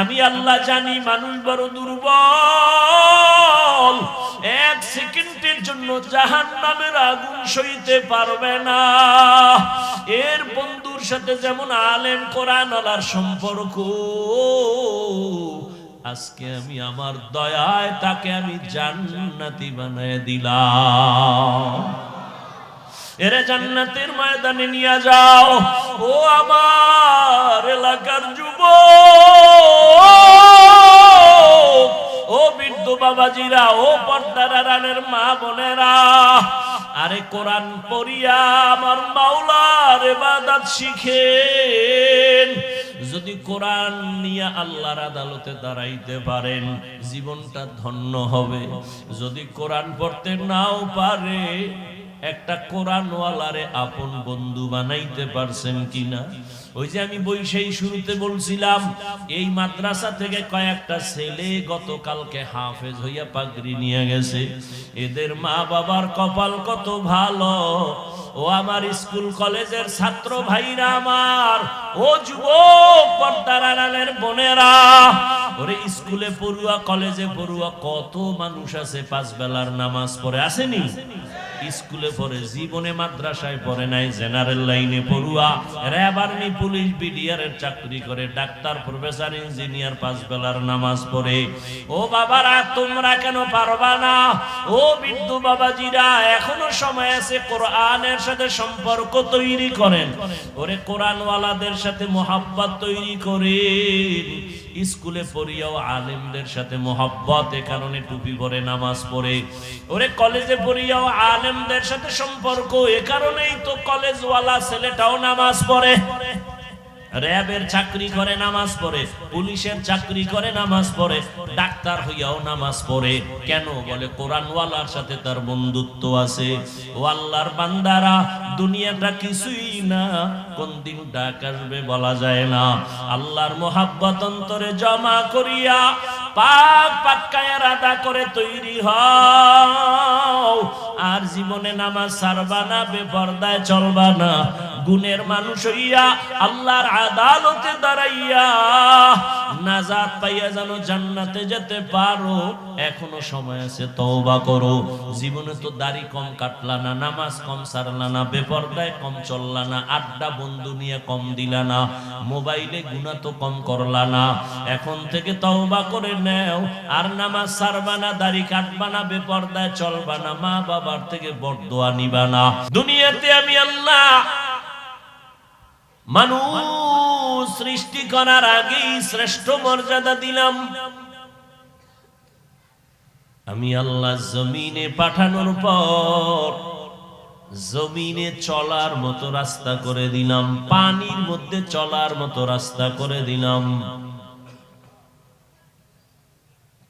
আমি আল্লাহ জানি মানুষ বড় দুর্বল, এক সেকেন্ডের জন্য জাহান্নামের আগুন সইতে পারবে না। এর বন্ধুর সাথে যেমন আলেম কোরআনওয়ালার সম্পর্ক, আজকে আমি আমার দয়ায় তাকে আমি জান্নাতি বানায় দিলাম। এরে জান্নাতের ময়দানে নিয়ে যাও। ও আমার এলাকার যুবক, ও বৃদ্ধ বাবাজিরা, ও পর্দার আড়ালের মা বোনেরা, আরে কোরআন পড়িয়া আমার মাওলার ইবাদত শিখেন। যদি কোরআন নিয়ে আল্লাহর আদালতে দাঁড়াইতে পারেন, জীবনটা ধন্য হবে। যদি কোরআন পড়তে নাও পারে, একটা কোরআনওয়ালারে আপন বন্ধু বানাইতে পারছেন কিনা? ওই যে আমি বৈশাখী শুরুতে বলছিলাম, এই মাদ্রাসা থেকে কয়েকটা ছেলে গতকালকে হাফেজ হইয়া পাগড়ি নিয়ে গেছে। এদের মা বাবার কপাল কত ভালো। ও আমার স্কুল কলেজের ছাত্র ভাইরা আমার, ও যুবক পর্দার আড়ালের বোনেরা, ওরে স্কুলে পড়ুয়া কলেজে পড়ুয়া কত মানুষ আছে পাঁচ বেলার নামাজ পড়ে আসেনি? স্কুলে পড়ে, জীবনে মাদ্রাসায় পড়ে নাই, জেনারেল লাইনে পড়ুয়া, র্যাব আর্মি পুলিশ বিডিআরের চাকরি করে, ডাক্তার প্রফেসর ইঞ্জিনিয়ার পাঁচ বেলার নামাজ পড়ে। ও বাবারা, তোমরা কেন পারবা না? ও বৃদ্ধ বাবাজিরা, এখনো সময় আছে, কোরআনের সাথে সম্পর্ক তৈরি করেন। ওরে কোরআনওয়ালাদের সাথে মোহাব্বত তৈরি করেন। স্কুলে পড়িয়াও আলেমদের সাথে মোহাব্বত, এ কারণে টুপি পরে নামাজ পড়ে। ওরে কলেজে পড়িয়াও আলেমদের সাথে সম্পর্ক, এ কারণেই তো কলেজওয়ালা ছেলেটাও নামাজ পড়ে। র্যাবের চাকরি করে নামাজ পড়ে, পুলিশের চাকরি করে নামাজ পড়ে, ডাক্তার হইয়াও নামাজ পড়ে। কেন? বলে কোরআনওয়ালার সাথে তার বন্ধুত্ব আছে। ও আল্লাহর বান্দারা, দুনিয়াটা কিছুই না, কোন দিন ডাক আসবে বলা যায় না। আল্লাহর মোহাব্বত অন্তরে জমা করিয়া পাক পাক্কায়ের আদা করে তৈরি হও। আর জীবনে নামাজ ছাড়বা না, বেপরদায় চলবা না। গুণের মানুষ হইয়া আল্লাহর আদালতে দাঁড়াইয়া নাজাত পাইয়া যেন জান্নাতে যেতে পারো, এখনো সময় আছে, তওবা করো। জীবনে তো দাড়ি কম কাটলা না, নামাজ কম ছাড়লা না, বেপরদায় কম চললা না, আড্ডা বন্ধু নিয়ে কম দিলা না, মোবাইলে গুনাহ তো কম করলা না। এখন থেকে তওবা করে নেও, আর নামাজ ছাড়বা না, দাড়ি কাটবা না, বেপরদায় চলবা না, মা বাবার থেকে বরদোয়া নিবা না। দুনিয়াতে আমি আল্লাহ মানুষ সৃষ্টি করার আগেই শ্রেষ্ঠ মর্যাদা দিলাম। আমি আল্লাহ জমিনে পাঠানোর পর জমিনে চলার মতো রাস্তা করে দিলাম, পানির মধ্যে চলার মতো রাস্তা করে দিলাম।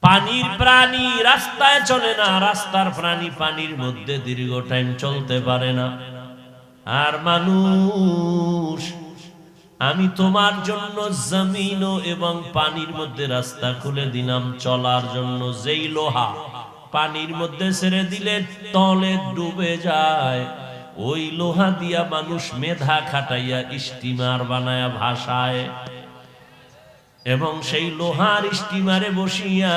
পানির প্রাণী রাস্তায় চলে না, রাস্তার প্রাণী পানির মধ্যে দীর্ঘ টাইম চলতে পারে না। আর মানুষ, আমি তোমার জন্য জমিন এবং পানির মধ্যে রাস্তা খুলে দিলাম চলার জন্য। যেই লোহা পানির মধ্যে ছেড়ে দিলে তলে ডুবে যায়, ওই লোহা দিয়া মানুষ মেধা খাটাইয়া স্টিমার বানায়া ভাসায়, এবং সেই লোহার স্টিমারে বসিয়া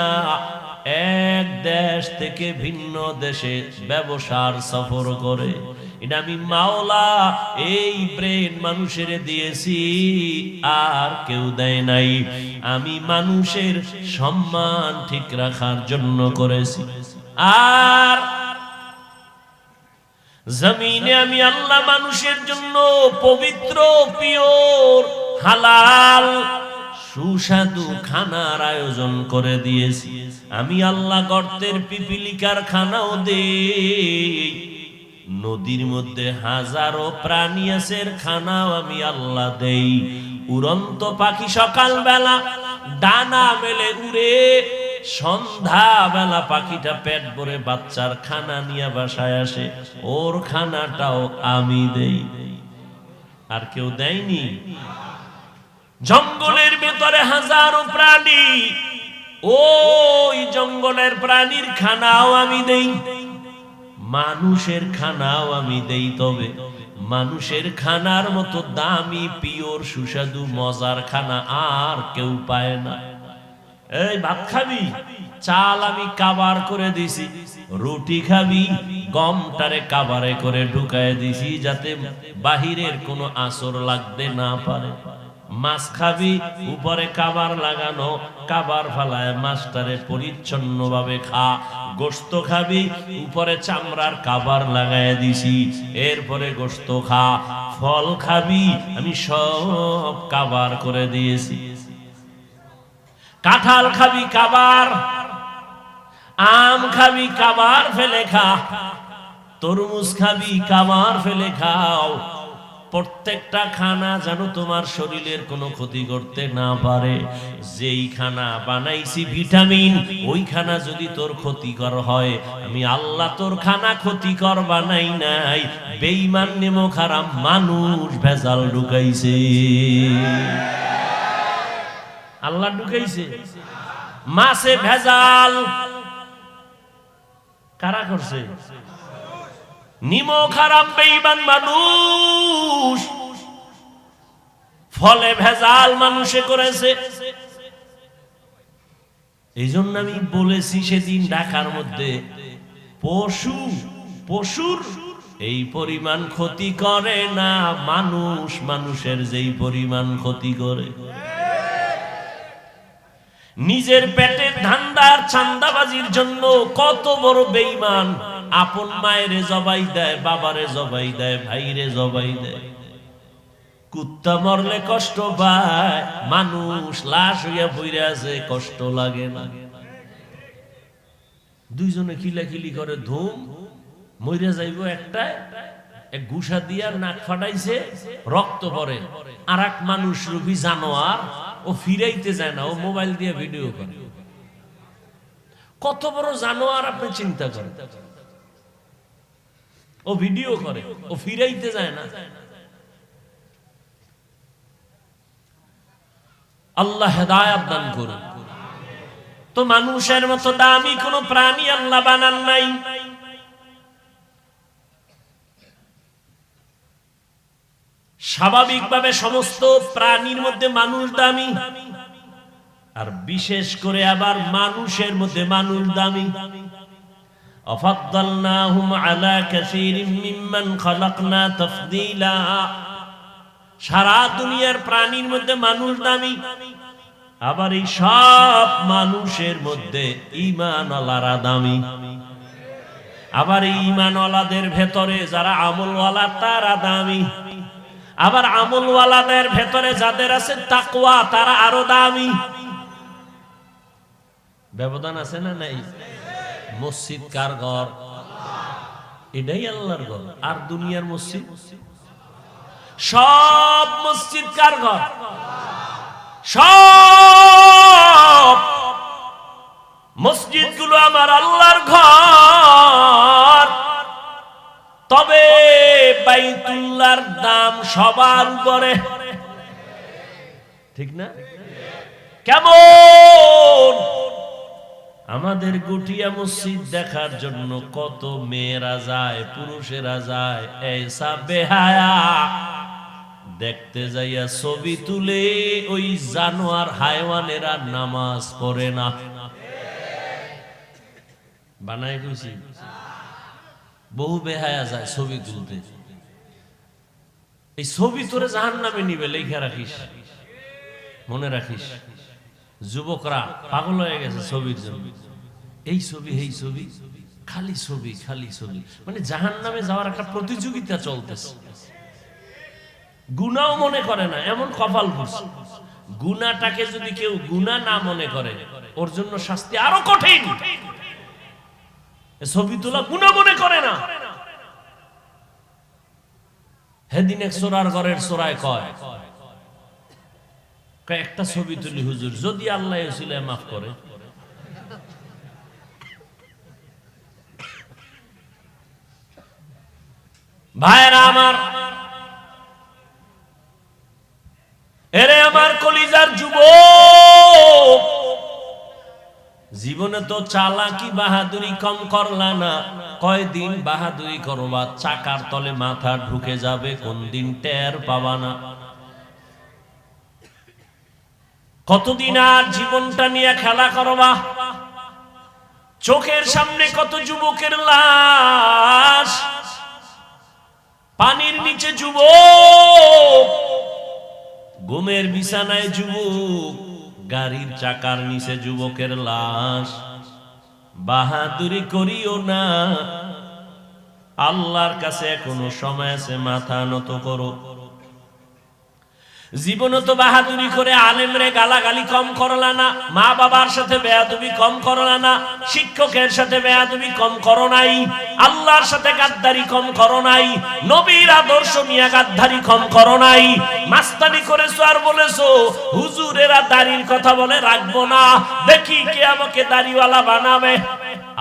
এক দেশ থেকে ভিন্ন দেশে ব্যবসার সফর করে। এটা আমি মাওলা এই ব্রেন মানুষের দিয়েছি, আর কেউ দেয় নাই। আমি মানুষের সম্মান ঠিক রাখার জন্য করেছি। আর জমিনে আমি আল্লাহ মানুষের জন্য পবিত্র, পিওর, হালাল, সুস্বাদু খানার আয়োজন করে দিয়েছি। আমি আল্লাহ গর্তের পিপিলিকার খানাও দেই, নদীর মধ্যে হাজারো প্রাণী আছে, খানাও আমি আল্লাহ দেই। উড়ন্ত পাখি সকাল বেলা ডানা মেলে উড়ে, সন্ধ্যা বেলা পাখিটা পেট ভরে বাচ্চার খানা নিয়ে বাসায় আসে, ওর খানাটাও আমি দেই। আর কেউ দেয়নি? জঙ্গলের ভেতরে হাজারো প্রাণী, ওই জঙ্গলের প্রাণীর খানাও আমি দেই। মানুষের খানাও আমি দেই, তবে মানুষের খানার মতো দামি, পিওর, সুস্বাদু, মজার খানা আর কেউ পায় না। এই ভাত খাবি, চাল আমি কাবার করে দিছি, রুটি খাবি, গমটারে কাবারে করে ঢুকায় দিছি যাতে বাহিরের কোনো আসর লাগতে না পারে। মাছ খাবি, উপরে কাবার লাগানো, কাবার ফালায় মাছটারে পরিচ্ছন্ন ভাবে খা। গোশত খাবি, উপরে চামড়ার কাবার লাগায় দিছি, এরপরে গোশত খা। ফল খাবি, আমি সব কাবার করে দিয়েছি। কাঁঠাল খাবি কাবার, আম খাবি কাবার ফেলে খা, তরমুজ খাবি কাবার ফেলে খাও। প্রত্যেকটা খানা যেন তোমার শরীরের কোনো ক্ষতি করতে না পারে। যেই খানা বানাইছি ভিটামিন, ওই খানা যদি তোর ক্ষতিকর হয়, আমি আল্লাহ তোর খানা ক্ষতিকর বানাই নাই। বেঈমান নেমো খারাপ মানুষ ভেজাল ঢুকাইছে, আল্লাহ ঢুকাইছে। মাছে ভেজাল কারা করছে? নিমো খারাপ বেঈমান মানুষ। ফলে ভেজাল মানুষে করেছে। এই জন্য আমি বলেছি সেদিন ঢাকার মধ্যে, পশুর এই পরিমাণ ক্ষতি করে না মানুষ মানুষের যেই পরিমাণ ক্ষতি করে। নিজের পেটের ধান্দার চান্দাবাজির জন্য কত বড় বেঈমান আপন মায়েরে জবাই দেয়, বাবারে জবাই দেয়, ভাইরে জবাই দেয়। কুত্তা মরলে কষ্ট পায়, মানুষ লাশ হইয়া পইরা আছে, কষ্ট লাগে না। দুইজনে খিলাখিলি করে, ধুম মইরা যাইব একটা, এক ঘুষা দিয়া নাক ফাটাইছে, রক্ত পড়ে। আর এক মানুষ রূপী জানোয়ার, ও ফিরাইতে যায় না, ও মোবাইল দিয়ে ভিডিও করে। কত বড় জানোয়ার আপনি চিন্তা করেন, ও ভিডিও করে, ও ফিরাইতে যায় না। আল্লাহ হেদায়েত দান করুন। তো মানুষের মতো দামি কোন প্রাণী আল্লাহ বানান নাই। স্বাভাবিকভাবে সমস্ত প্রাণীর মধ্যে মানুষ দামি, আর বিশেষ করে আবার মানুষের মধ্যে মানুষ দামি। আফাদ্দালনাহুম আলা কাসীরিম মিম্মান খালাকনা তাফদীলা। সারা দুনিয়ার প্রাণীর মধ্যে মানুষ দামি, আবার এই সব মানুষের মধ্যে ঈমানওয়ালারা দামি। আবার এই ঈমানওয়ালাদের ভেতরে যারা আমলওয়ালা তারা দামি। আবার আমলওয়ালাদের ভেতরে যাদের আছে তাকওয়া তারা আরো দামি। ব্যবধান আছে না নাই? মসজিদ কার ঘর? এটাই আল্লাহর ঘর। আর দুনিয়ার মসজিদ, সব মসজিদ কার ঘর? সব মসজিদগুলো আমার আল্লাহর ঘর। তবে বাইতুল্লাহর দাম সবার উপরে, ঠিক না? কেমন আমাদের গুটিয়া মসজিদ দেখার জন্য কত মেয়েরা যায়, পুরুষেরা যায়, এইসা বেহায়া দেখতে যাইয়া ছবি তুলে ওই জানোয়ার হায়ওয়ানেরা নামাজ পড়ে না। বানায় কইছি, বহু বেহায়া যায় ছবি তুলতে। এই ছবি তোরে জাহান্নামে নিবে, লেখা রাখিস, মনে রাখিস। যুবকরা পাগল হয়ে গেছে ছবির জন্য। এই ছবি, এই ছবি, খালি ছবি, খালি ছবি। মানে জাহান্নামে যাওয়ার একটা প্রতিযোগিতা চলতেছে। গুনাও মনে করে না, এমন কপাল করছে। গুনাটাকে যদি কেউ গুনাহ না মনে করে, ওর জন্য শাস্তি আরো কঠিন। ছবি তোলা গুনাহ মনে করে না। সেদিন এক চোরার ঘরের চোরায় কয়, একটা ছবি তুলি হুজুর, যদি আল্লাহ উসিলায় মাফ করে। ভাইরা আমার, এরে আমার কলিজার যুবক, জীবনে তো চালাকি বাহাদুরি কম করলা না। কয়দিন বাহাদুরি করবা, চাকার তলে মাথা ঢুকে যাবে, কোন দিন টের পাবা না। কতদিন আর জীবনটা নিয়ে খেলা করবা? চোখের সামনে কত যুবকের লাশ, পানির নিচে যুবক, ঘুমের বিছানায় যুবক, গাড়ির চাকার নিচে যুবকের লাশ। বাহাদুরি করিও না, আল্লাহর কাছে এখনো সময় আছে, মাথা নত করো। জীবনে তো বাহাদুরি করে আলেমরে গালাগালি কম করলা না, মা বাবার সাথে বেয়াদবি কম করলা না, শিক্ষকের সাথে বেয়াদবি কম করো নাই, আল্লাহর সাথে গাদ্দারি কম করো নাই, নবীর আদর্শ নিয়ে গাদ্দারি কম করো নাই। মাস্তানি করেছো আর বলেছো হুজুরেরা দাড়ির কথা বলে রাখবো না, দেখি কে আমাকে দাড়িওয়ালা বানাবে।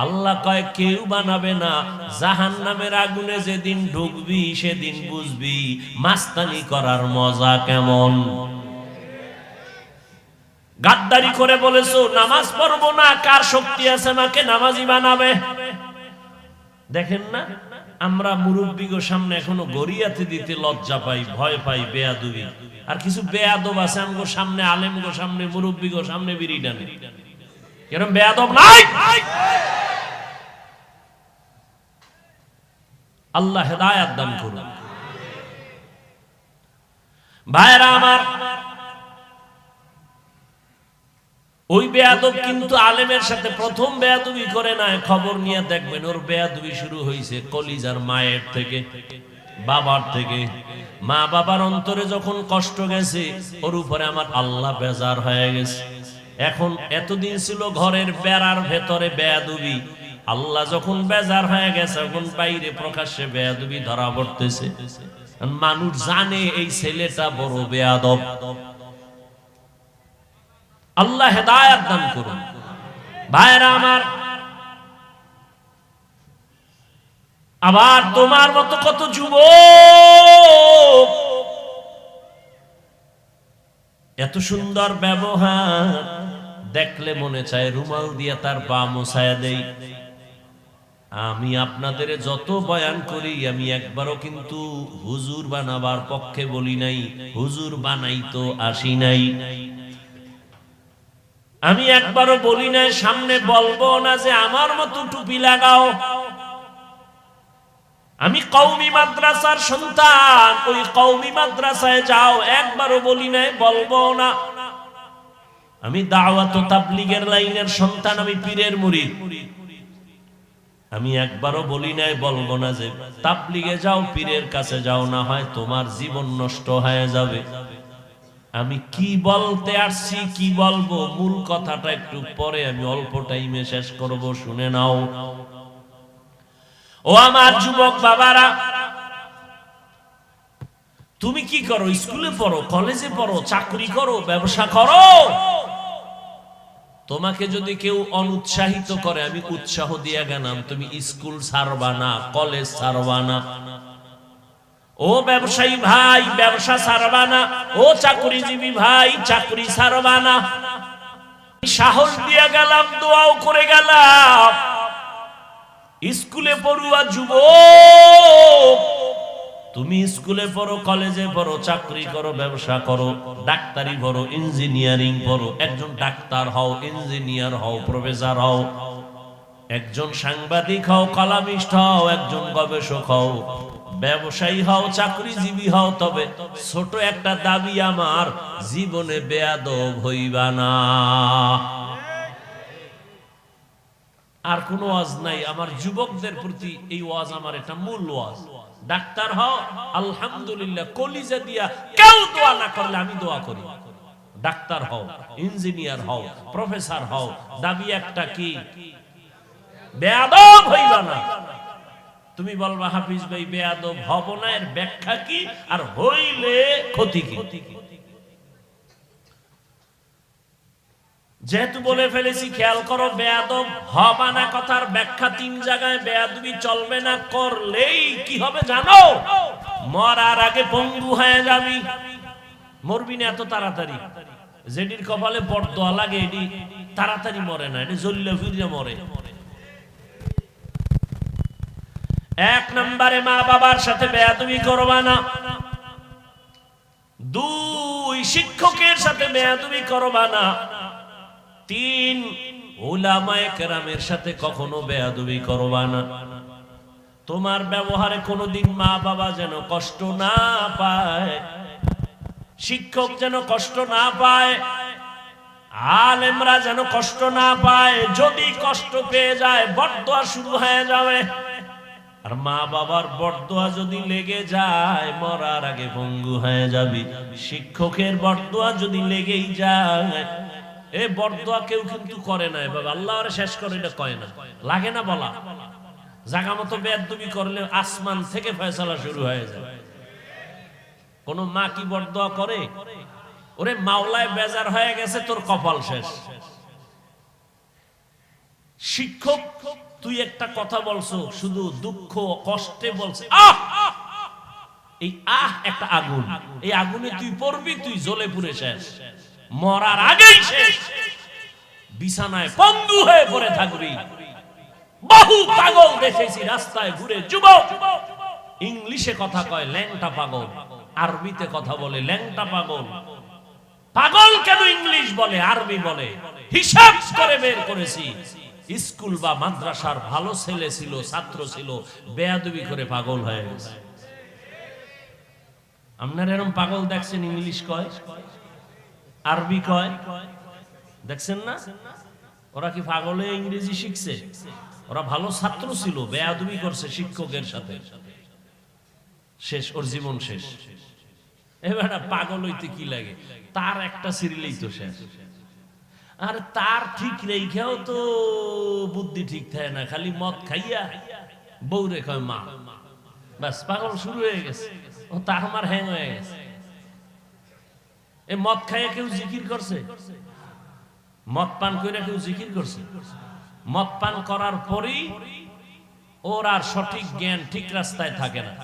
আল্লাহ কয় কেউ বানাবে না, জাহান্নামের আগুনে যেদিন ঢুকবি সেদিন বুঝবি মাস্তানি করার মজা কেমন। গাদ্দারি করে বলেছো নামাজ পড়বো না, কার শক্তি আছে আমাকে নামাজি বানাবে? দেখেন না, আমরা মুরব্বিগো সামনে এখনো গড়িয়াতে দিতে লজ্জা পাই, ভয় পাই, বেয়াদবি। আর কিছু বেয়াদব আছে আমগো সামনে, আলেমগো সামনে, মুরব্বিগো সামনে বিড়ি টানে। এরকম বেয়াদব নাই? আল্লাহ হেদায়েত দান করুন। ভাইরা আমার, ওই বেয়াদব কিন্তু আলেমের সাথে প্রথম বেয়াদবি করে না, খবর নিয়ে দেখবেন ওর বেয়াদবি শুরু হয়েছে কলিজার মায়ের থেকে, বাবার থেকে। মা বাবার অন্তরে যখন কষ্ট গেছে, ওর উপরে আমার আল্লাহ বেজার হয়ে গেছে। এখন এতদিন ছিল ঘরের বেড়ার ভেতরে বেয়াদবি, আল্লাহ যখন বেজার হয়ে গেছে, এখন বাইরে প্রকাশ্যে বেয়াদবি ধরা পড়তেছে। মানুষ জানে এই ছেলেটা বড় বেয়াদব। আল্লাহ হেদায়েত দান করুন। ভাইরা আমার, আবার তোমার মতো কত যুবক এত সুন্দর ব্যবহার দেখলে মনে চায় রুমাল দিয়ে তার পা মোছায়া দেই। আমি আপনাদের যত বয়ান করি, আমি একবারও কিন্তু হুজুর বানাবার পক্ষে বলি নাই, হুজুর বানাই তো আসি নাই। আমি একবারও বলি নাই, সামনে বলবো না যে আমার মতো টুপি লাগাও। আমি কওমি মাদ্রাসার সন্তান, ওই কওমি মাদ্রাসায় যাও, একবারও বলি নাই, বলবো না। আমি দাওয়াত ও তাবলীগের লাইনের সন্তান, আমি পীরের মুরিদ। আমি একবারও বলি নাই, বলবো না যে তাবলীগে যাও, পীরের কাছে যাও, না হয় তোমার জীবন নষ্ট হয়ে যাবে। আমি কি বলতে আসছি, কি বলবো, মূল কথাটা একটু পরে আমি অল্প টাইমে শেষ করব, শুনে নাও। ও আমার যুবক বাবারা, তুমি কি করো? স্কুলে পড়ো, কলেজে পড়ো, চাকরি করো, ব্যবসা করো। তোমাকে যদি কেউ অনুৎসাহিত করে, আমি উৎসাহ দিয়ে গেলাম, তুমি স্কুল ছাড়বা না, কলেজ ছাড়বা না। ও ব্যবসায়ী ভাই, ব্যবসা ছাড়বা না। ও চাকরিজীবী ভাই, চাকরি ছাড়বা না। সাহস দিয়ে গেলাম, দোয়াও করে গেলাম। স্কুলে পড়ুয়া যুবক, তুমি স্কুলে পড়ো, কলেজে পড়ো, চাকরি করো, ব্যবসা করো, ডাক্তারি পড়ো, ইঞ্জিনিয়ারিং পড়ো। একজন ডাক্তার হও, ইঞ্জিনিয়ার হও, প্রফেসর হও, একজন সাংবাদিক হও, কলামিস্ট হও, একজন গবেষক হও, ব্যবসায়ী হও, চাকরিজীবী হও। তবে ছোট একটা দাবি আমার, জীবনে বেয়াদব হইবা না। আর কোন ওয়াজ নাই, আমার যুবকদের প্রতি এই ওয়াজ, আমার এটা মূল ওয়াজ। ডাক্তার হও, আলহামদুলিল্লাহ, কলিজা দিয়া কেউ দোয়া না করলে আমি দোয়া করি। ডাক্তার হও, ইঞ্জিনিয়ার হও, প্রফেসর হও, দাবি একটা কি? বেয়াদব হইবা না। তুমি বলবা হাফিজ ভাই বেয়াদব হব না, এর ব্যাখ্যা কি, আর হইলে ক্ষতি কি? যেহেতু বলে ফেলেছি, খেয়াল করো, বেয়াদব হবা না কথার ব্যাখ্যা তিন জায়গায়। বেয়াদবি চলবে না, করলেই কি হবে জানো? মরার আগে পঙ্গু হয়ে যাবি। মরবি না এত তাড়াতাড়ি। যেটির কপালে বড়দোয়া লাগে, এটি তাড়াতাড়ি মরে না, এটি জল্লে ফিরে মরে। এক নম্বরে মা বাবার সাথে বেয়াদবি করবা না। দুই, শিক্ষকের সাথে বেয়াদবি করবা না। 3 উলামায়ে কেরামের সাথে কখনো বেয়াদবি করবা না। তোমার ব্যবহারে কোনোদিন মা বাবা যেন কষ্ট না পায়, শিক্ষক যেন কষ্ট না পায়, আলেমরা যেন কষ্ট না পায়। যদি কষ্ট পেয়ে যায় বরদোয়া শুরু হয়ে যাবে। আর মা বাবার বরদোয়া যদি লেগে যায় মরার আগে ভঙ্গু হয়ে যাবে। শিক্ষকের বরদোয়া যদি লেগেই যায়, এই বরদোয়া কেউ কিন্তু করে না বাবা, আল্লাহরে শেষ করে এটা কয় না, লাগে না বলা। জায়গা মতো বেয়াদবি করলে আসমান থেকে ফয়সালা শুরু হয়ে যায়। কোন মা কি বরদোয়া করে? ওরে মাওলায় বেজার হয়ে গেছে, তোর কপাল শেষ। শিক্ষক তুই একটা কথা বলছো, শুধু দুঃখ কষ্টে বলছে, আহ, এই আহ একটা আগুন, এই আগুনে তুই পড়বি, তুই জ্বলে পুড়ে শেষ, মরার আগেই শেষ, বিছানায় পঙ্গু হয়ে পড়ে থাকবি। বহু পাগল দেখেছি রাস্তায় ঘুরে, যুবক ইংলিশে কথা কয় ল্যাংটা পাগল, আরবিতে কথা বলে ল্যাংটা পাগল। পাগল কেন ইংলিশ বলে আরবি বলে? হিসাব করে বের করেছি, স্কুল বা মাদ্রাসার ভালো ছেলে ছিল, ছাত্র ছিল, বেয়াদবি করে পাগল হয়ে গেছে। আপনারা এরকম পাগল দেখছেন? ইংলিশ কয়, আরবি কয়, দেখছেন না? ওরা কি পাগলে ইংরেজি শিখছে? ওরা ভালো ছাত্র ছিল, বেয়াদবি করছে শিক্ষকের সাথে, শেষ, ওর জীবন শেষ। এবার পাগল হইতে কি লাগে? তার একটা সিরিলেই তো শেষ। আর তার ঠিক রেখেও তো বুদ্ধি ঠিক থাকে না, খালি মদ খাইয়া বউরে কয় মা, বাস পাগল শুরু হয়ে গেছে। ও তার আমার হ্যাং হয়ে গেছে। এই মদ খাইয়া কেউ জিকির করছে? মদ পান করে কেউ জিকির করছে? মদ পান করার পরই ওর আর সঠিক জ্ঞান, ঠিক রাস্তায় থাকে না।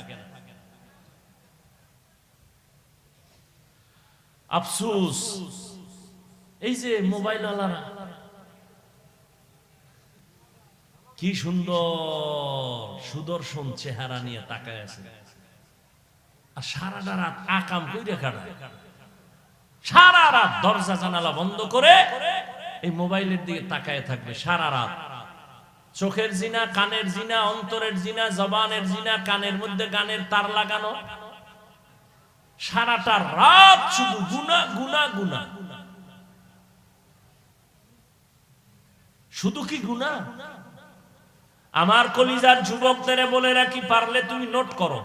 আফসোস, এই যে মোবাইল ওয়ালারা কি সুন্দর সুদর্শন চেহারা নিয়ে তাকায় আছে, আর সারাটা রাত আকাম কইরা কাটায়। সারা রাত দরজা জানালা বন্ধ করে এই মোবাইলের দিকে তাকায় থাকবে সারা রাত। চোখের জিনা, কানের জিনা, অন্তরের জিনা, জবানের জিনা, কানের মধ্যে গানের তার লাগানো, সারাটা রাত শুধু গুনাহ গুনাহ গুনাহ। শুধু কি গুনাহ? আমার কলিজার যুবকদের বলে রাখি, পারলে তুমি নোট করো।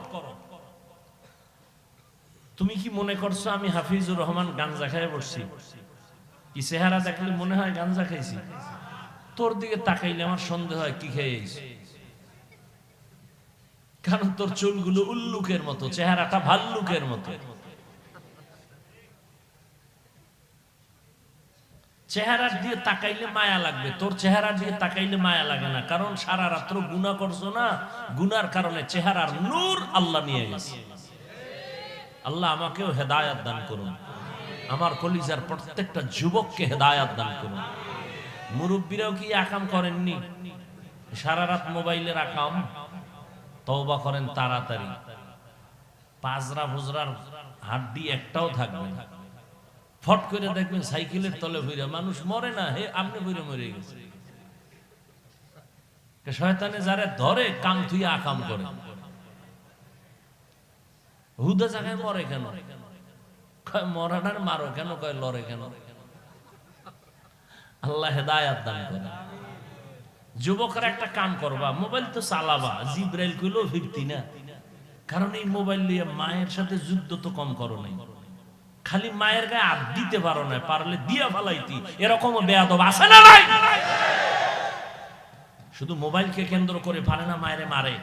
তুমি কি মনে করছো আমি হাফিজুর রহমান গাঞ্জা খেয়ে বসছি? কি চেহারা দেখলে মনে হয় গাঞ্জা খাইছি? তোর দিকে তাকাইলে আমার সন্দেহ হয় কি খেয়েছি, কারণ তোর চুলগুলো উল্লুকের মতো, চেহারাটা ভাল্লুকের মতো। চেহারা দিয়ে তাকাইলে মায়া লাগবে, তোর চেহারা দিয়ে তাকাইলে মায়া লাগে না, কারণ সারা রাত্র গুনাহ করছো না, গুনার কারণে চেহারার নূর আল্লাহ নিয়ে গেছে। আল্লাহ আমাকেও হেদায়েত দান করুন, আমার কলিজার প্রত্যেকটা যুবককে হেদায়েত দান করুন। মুরব্বীরাও কি আকাম করেননি? সারা রাত মোবাইলের আকাম, তওবা করেন তাড়াতাড়ি, পাজরা বুজরার হাড্ডি একটাও থাকবে না। ফট করে দেখবেন সাইকেলের তলে ভইরা মানুষ মরে না, হে আপনি ভইরা মরে গেছে। শয়তানে যারা ধরে কাম থুইয়া আকাম করে, হুদা জায়গায় মরে কেন? কয় মরাটার মারো কেন? কয় লড়ে কেন? আল্লাহ হেদায়েত দান করে। যুবকরা একটা কাম করবা, মোবাইল তো চালাবা, জিব্রাইল কইলো ফিরতি না, কারণ এই মোবাইল নিয়ে মায়ের সাথে যুদ্ধ তো কম করো নাই, খালি মায়ের গায়ে হাত দিতে পারো না, পারলে দিয়া ফালাইতি, এরকমও বেয়াদব আছে না নাই? শুধু মোবাইলকে কেন্দ্র করে পারে না মায়েরে মারে,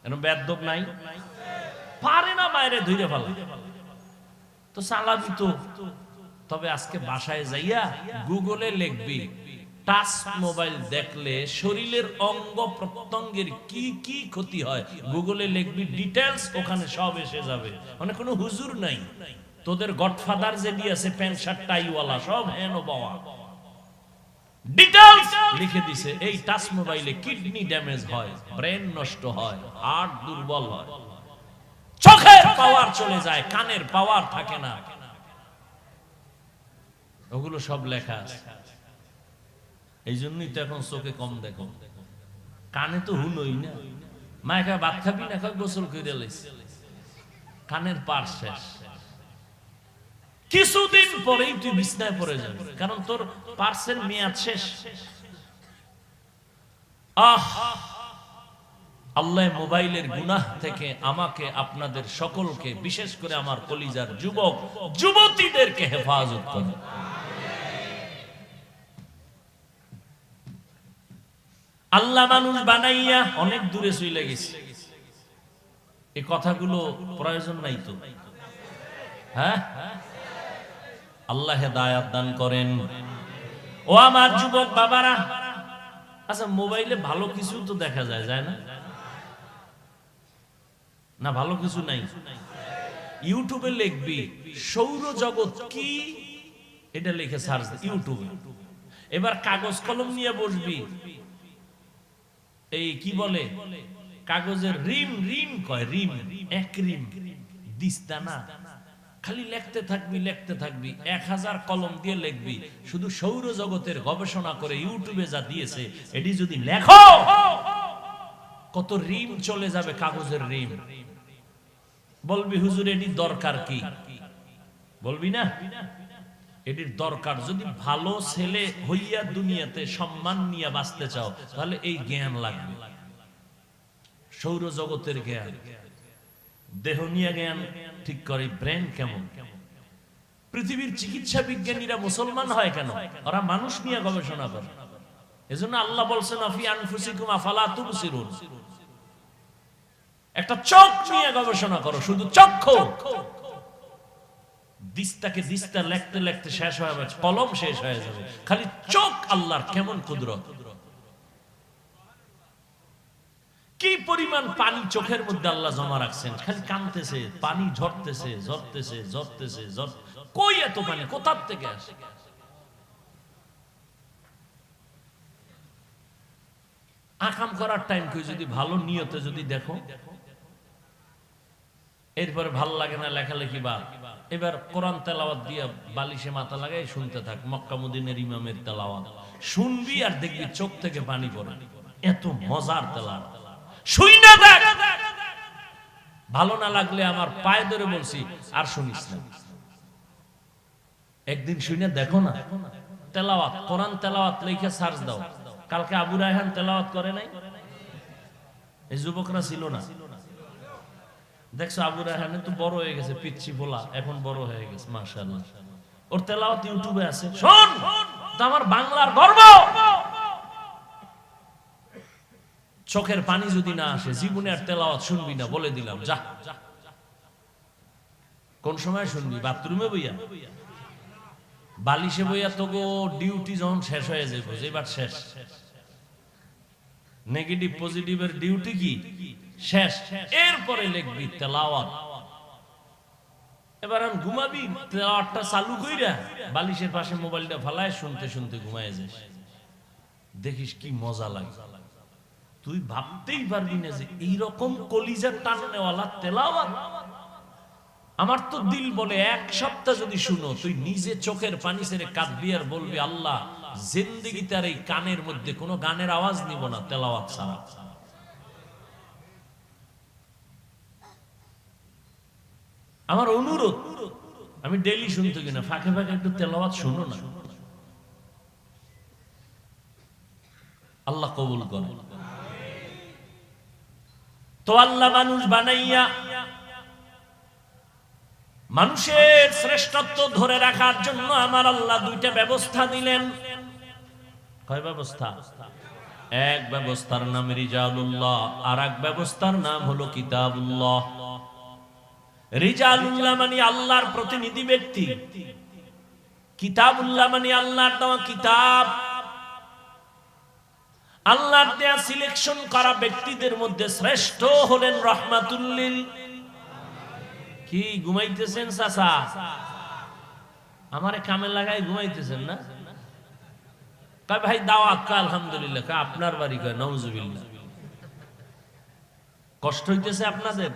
এরকম বেয়াদব নাই? পারে না মায়েরে ধইরে ফেলা, তো চালাবি তো। তবে আজকে বাসায় যাইয়া গুগলে লিখবি টাচ মোবাইল দেখলে শরীরের অঙ্গ প্রত্যঙ্গের কি কি ক্ষতি হয়, গুগলে লিখবি ডিটেইলস, ওখানে সব এসে যাবে। মানে কোনো হুজুর নাই, তোদের গডফাদার যে দিয়েছে প্যান্ট শার্ট টাইওয়ালা সব হেন বাবা ডিটেইলস লিখে দিছে। এই টাচ মোবাইলে কিডনি ড্যামেজ হয়, ব্রেন নষ্ট হয়, হার্ট দুর্বল হয়, চোখের পাওয়ার চলে যায়, কানের পাওয়ার থাকে না, ওগুলো সব লেখা আছে। এই জন্যই তো এখন চোখে কম দেখো, কানে তো হুনই না। মায়ের কাছে ভাত খাবি না, গোসল করে লাইছে, কানের পার শেষ। কিছুদিন পরেই তুই বিছনায় পড়ে যাবি, কারণ তোর পার্সের মেয়াদ শেষ। আল্লাহ মোবাইলের গুনাহ থেকে আমাকে, আপনাদের সকলকে, বিশেষ করে আমার কলিজার যুবক যুবতীদেরকে হেফাজত করে। আল্লাহ মানুষ বানাইয়া অনেক দূরে চলে গেছে, এই কথাগুলো প্রয়োজন নাই তো? হ্যাঁ, আল্লাহ হেদায়াত দান করেন। ও আমার যুবক বাবারা, আচ্ছা মোবাইলে ভালো কিছু তো দেখা যায়, যায় না? না ভালো কিছু নাই? ইউটিউবে লিখবি সৌরজগৎ কি, এটা লিখে সার্চ ইউটিউবে। এবার কাগজ কলম নিয়ে বসবি, এই কি বলে কাগজের রিম, রিম কয় রিম, এক রিম দিস্তা না, খালি লিখতে থাকবি লিখতে থাকবি, 1000 কলম দিয়ে লিখবি, শুধু সৌরজগতের গবেষণা করে ইউটিউবে যা দিয়েছে এটি যদি লেখো, কত রিম চলে যাবে, কাগজের রিম। বলবি হুজুর এটির দরকার কি? বলবি না এটির দরকার, যদি ভালো ছেলে হইয়া দুনিয়াতে সম্মান নিয়ে বাঁচতে চাও, তাহলে এই জ্ঞান লাগবে। সৌরজগতের জ্ঞান, দেহ নিয়ে জ্ঞান ঠিক করে, ব্রেন কেমন। পৃথিবীর চিকিৎসা বিজ্ঞানীরা মুসলমান হয় কেন? ওরা মানুষ নিয়ে গবেষণা করে। এজন্য আল্লাহ বলছেন আফি আনফুসিকুম আফালা তুবসিরুন, একটা চোখ নিয়ে গবেষণা করো, শুধু চক্ষু। দিস্তাকে দিস্তা লিখতে লিখতে শেষ হয়ে যাবে, কলম শেষ হয়ে যাবে, খালি চোখ আল্লাহর কেমন কুদরত। কি পরিমাণ পানি চোখের মধ্যে আল্লাহ জমা রাখছেন, খালি কাঁদতেছে, পানি ঝরতেছে ঝরতেছে ঝরতেছে, কই এত পানি কোথার থেকে আসে? আকাম করার টাইম কই, যদি ভালো নিয়তে যদি দেখো, এরপরে ভাল লাগে না লেখালেখি বা এবার কোরআন তেলাওয়াত দিয়া বালিশে মাথা লাগাই শুনতে থাক, মক্কা মদিনার ইমামের তেলাওয়াত শুনবি আর দেখবি চোখ থেকে পানি পড়ে, এত মজার তেলাওয়াত। শুই না দেখ, ভালো না লাগলে আমার পায়ে ধরে বলছি আর শুনিস না, একদিন শুই না দেখো না তেলাওয়াত, কোরআন তেলাওয়াত লিখে সার্চ দাও। কালকে আবু রায়হান তেলাওয়াত করে নাই, এই যুবকরা ছিল না? দেখছো আবু রায়হান তো বড় হয়ে গেছে, পিচ্ছি বলা এখন বড় হয়ে গেছে, মাশাআল্লাহ। ওর তেলাওয়াত ইউটিউবে আছে, শোন, তো আমার বাংলার গর্ব। চোখের পানি যদি না আসে, জীবনে আর তেলাওয়াত শুনবি না, বলে দিলাম। যা, কোন সময় শুনবি? বাথরুমে বইয়া, বালিশে বইয়া, তো গো ডিউটি যখন শেষ হয়ে যাবে, এবার শেষ, নেগেটিভ পজিটিভের ডিউটি কি শেষ, এরপরে লিখবি তেলাওয়াত। এবার আমি ঘুমাবি, তেলাওয়াতটা চালু কইরা বালিশের পাশে মোবাইলটা ফালায় শুনতে শুনতে ঘুমায় যাস, দেখিস কি মজা লাগে। তুই ভাবতেই পারবি না যে এইরকম কলিজার টাননেওয়ালা তেলাওয়াত। আমার তো দিল বলে এক সপ্তাহ যদি শুনো, তুই নিজে চোখের পানি ছেড়ে কাঁদবি আর বলবি আল্লাহ জিন্দেগিতে আর এই কানের মধ্যে কোনো গানের আওয়াজ নিব না তেলাওয়াত ছাড়া। আমার অনুরোধ, আমি ডেইলি শুনতে কিনা, ফাঁকে ফাঁকে একটু তেলাওয়াত শুনো না, আল্লাহ কবুল করে। তো আল্লাহ মানুষ বানাইয়া মানুষের শ্রেষ্ঠত্ব ধরে রাখার জন্য আমার আল্লাহ দুইটা ব্যবস্থা দিলেন। কয় ব্যবস্থা? এক ব্যবস্থার নাম রিজালুল্লাহ, আর এক ব্যবস্থার নাম হলো কিতাবুল্লাহ। রিজালুল্লাহ মানে আল্লাহর প্রতিনিধি ব্যক্তি, কিতাবুল্লাহ মানে আল্লাহর দেওয়া কিতাব। আল্লাহর দেয়া সিলেকশন করা ব্যক্তিদের মধ্যে শ্রেষ্ঠ হলেন রাহমাতুল লিল। কি ঘুমাইতেছেন চাচা? আমারে কামে লাগাই ঘুমাইতেছেন না? কয় ভাই দাওয়াত, কয় আলহামদুলিল্লাহ। কয় আপনার বাড়ি? কয় নাউজুবিল্লাহ। কষ্ট হইতেছে আপনাদের?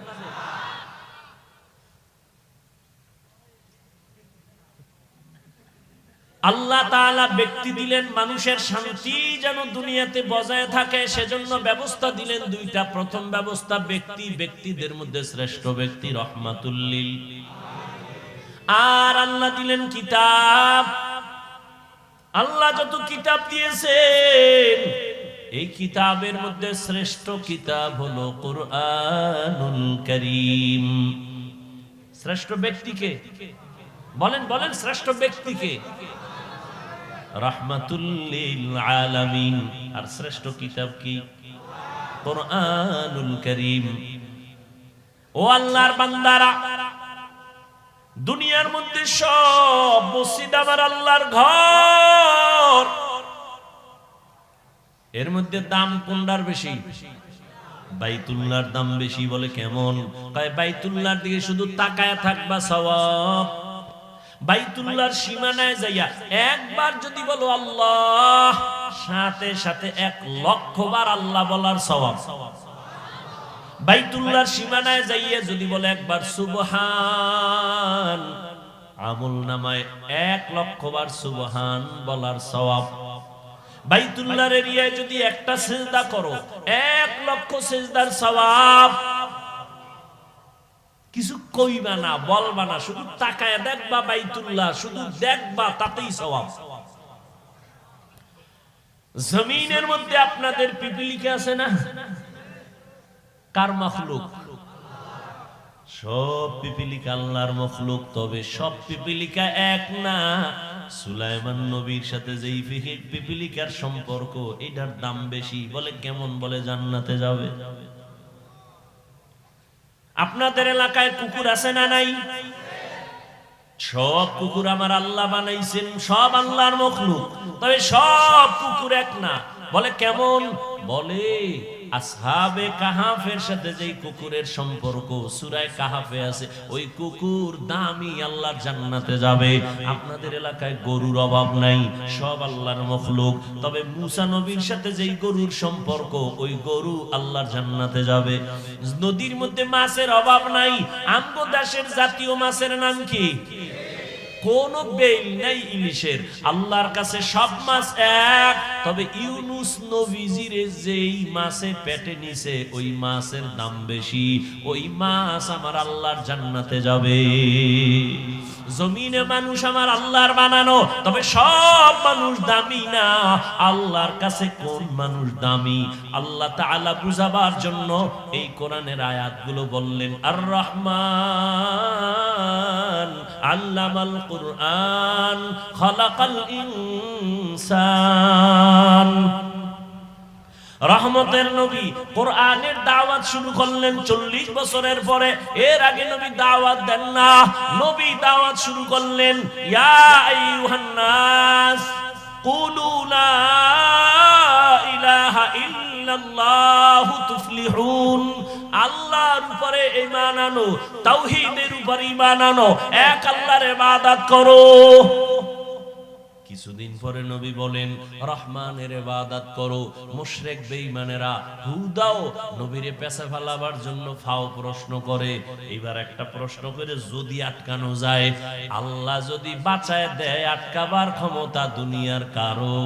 আল্লাহ তাআলা ব্যক্তি দিলেন মানুষের শান্তি যেন দুনিয়াতে বজায় থাকে, সেজন্য ব্যবস্থা দিলেন দুইটা। প্রথম ব্যবস্থা ব্যক্তিদের মধ্যে শ্রেষ্ঠ ব্যক্তি রহমাতুল লিল, আর আল্লাহ দিলেন কিতাব। আল্লাহ যত কিতাব দিয়েছেন এই কিতাবের মধ্যে শ্রেষ্ঠ কিতাব হলো কুরআনুল কারীম। শ্রেষ্ঠ ব্যক্তিকে বলেন, বলেন শ্রেষ্ঠ ব্যক্তিকে? রাহমাতুল লিল আলামিন। আর শ্রেষ্ঠ কিতাব কি? কুরআনুল কারীম। ও আল্লাহর বান্দারা, দুনিয়ার মধ্যে সব মসজিদ আমার আল্লাহর ঘর, এর মধ্যে দাম কোনটার বেশি? বাইতুল্লাহর দাম বেশি। বলে কেমন? কয় বাইতুল্লাহর দিকে শুধু তাকায় থাকবা সওয়াব। বাইতুল্লাহর সীমানায় যাইয়া একবার যদি বলো আল্লাহ, সাথে সাথে 1,00,000 বার আল্লাহ বলার সওয়াব। বাইতুল্লাহর সীমানায় যাইয়া যদি বলে একবার সুবহান, আমল নামায় 1,00,000 বার সুবহান বলার সওয়াব। বাইতুল্লাহর এরিয়ায় যদি একটা সিজদা করো 1,00,000 সিজদার সওয়াব। কিছু কইবা না, বলবা না, শুধু তাকায় দেখবা বাইতুল্লাহ, শুধু দেখবা, তাতেই সওয়াব। জমিনের মধ্যে আপনাদের পিপিলিকা আছে না? কার মাখলুক? সব পিপিলিকা আল্লাহর মাখলুক। তবে সব পিপিলিকা এক না। সুলাইমান নবীর সাথে যেই পিপিলিকার সম্পর্ক, এটার দাম বেশি। বলে কেমন? বলে জান্নাতে যাবে। আপনাদের এলাকায় কুকুর আছে না নাই? সব কুকুর আমার আল্লাহ বানাইছেন, সব আল্লাহর মাখলুক। তবে সব কুকুর এক না। বলে কেমন? বলে আসহাবে কাহাফের সাথে যেই কুকুরের সম্পর্ক সূরা কাহাফে আছে, ওই কুকুর দামি, আল্লাহর জান্নাতে যাবে। আপনাদের এলাকায় গরুর অভাব নাই, সব আল্লাহর মাখলুক। তবে মুসা নবীর সাথে যেই গরুর সম্পর্ক, ওই গরু আল্লাহর জান্নাতে যাবে। নদীর মধ্যে মাছের অভাব নাই। আমগো দেশের জাতীয় মাছের নাম কি? কোন বেল নাই ইলিশের। আল্লাহর কাছে সব মাছ এক। তবে ইউনুস নবীজির যেই মাছে পেটে নিছে, ওই মাছের দাম বেশি। ওই মাছ আমার আল্লাহর জান্নাতে যাবে। জমিনে মানুষ আমার আল্লাহর বানানো, তবে সব মানুষ দামি না। আল্লাহর কাছে কোন মানুষ দামি, আল্লাহ তাআলা বুঝাবার জন্য এই কোরআনের আয়াতগুলো বললেন। আর রহমান আল্লামাল কুরআন খালাকাল ইনসান। রহমতের নবী কোরআনের দাওয়াত শুরু করলেন 40 বছরের পরে। এর আগে নবী দাওয়াত দেন না। নবী দাওয়াত শুরু করলেন, ইয়া আইয়ুহান নাস কুলু লা ইলাহা ইল্লাল্লাহু তুফলিহুন। আল্লাহর উপরে ঈমান আনো, তাওহীদের উপরে ঈমান আনো, এক আল্লাহর ইবাদত করো। কিছুদিন পরে নবী বলেন রহমানের ইবাদত করো। মুশরিক বেঈমানেরা হুদাও নবীরে পেছে ফেলাবার জন্য ফাও প্রশ্ন করে। এবার একটা প্রশ্ন করে, যদি আটকানো যায়, আল্লাহ যদি বাঁচায় দেয়, আটকাবার ক্ষমতা দুনিয়ার কারো?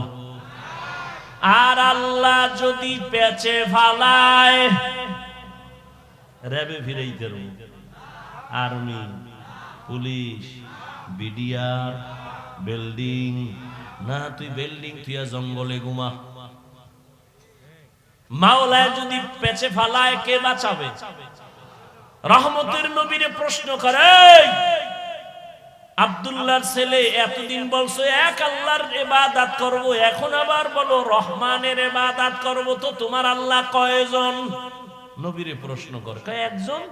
আর আল্লাহ যদি পেছে ফেলায়, র্যাবে ফিরাইতে রো, আর্মি, পুলিশ, বিডিআর, বিল্ডিং না, তুই বিল্ডিং তুই জঙ্গলে ঘুমা। মাওলায় যদি পেছে ফালায়, কে বাঁচাবে? রহমতের নবীরে প্রশ্ন করে, আব্দুল্লাহর ছেলে এতদিন বলছো এক আল্লাহর ইবাদত করব, এখন আবার বলো রহমানের ইবাদত করব, তো তোমার আল্লাহ কয়জন? নবীরে প্রশ্ন করে, কয় একজন।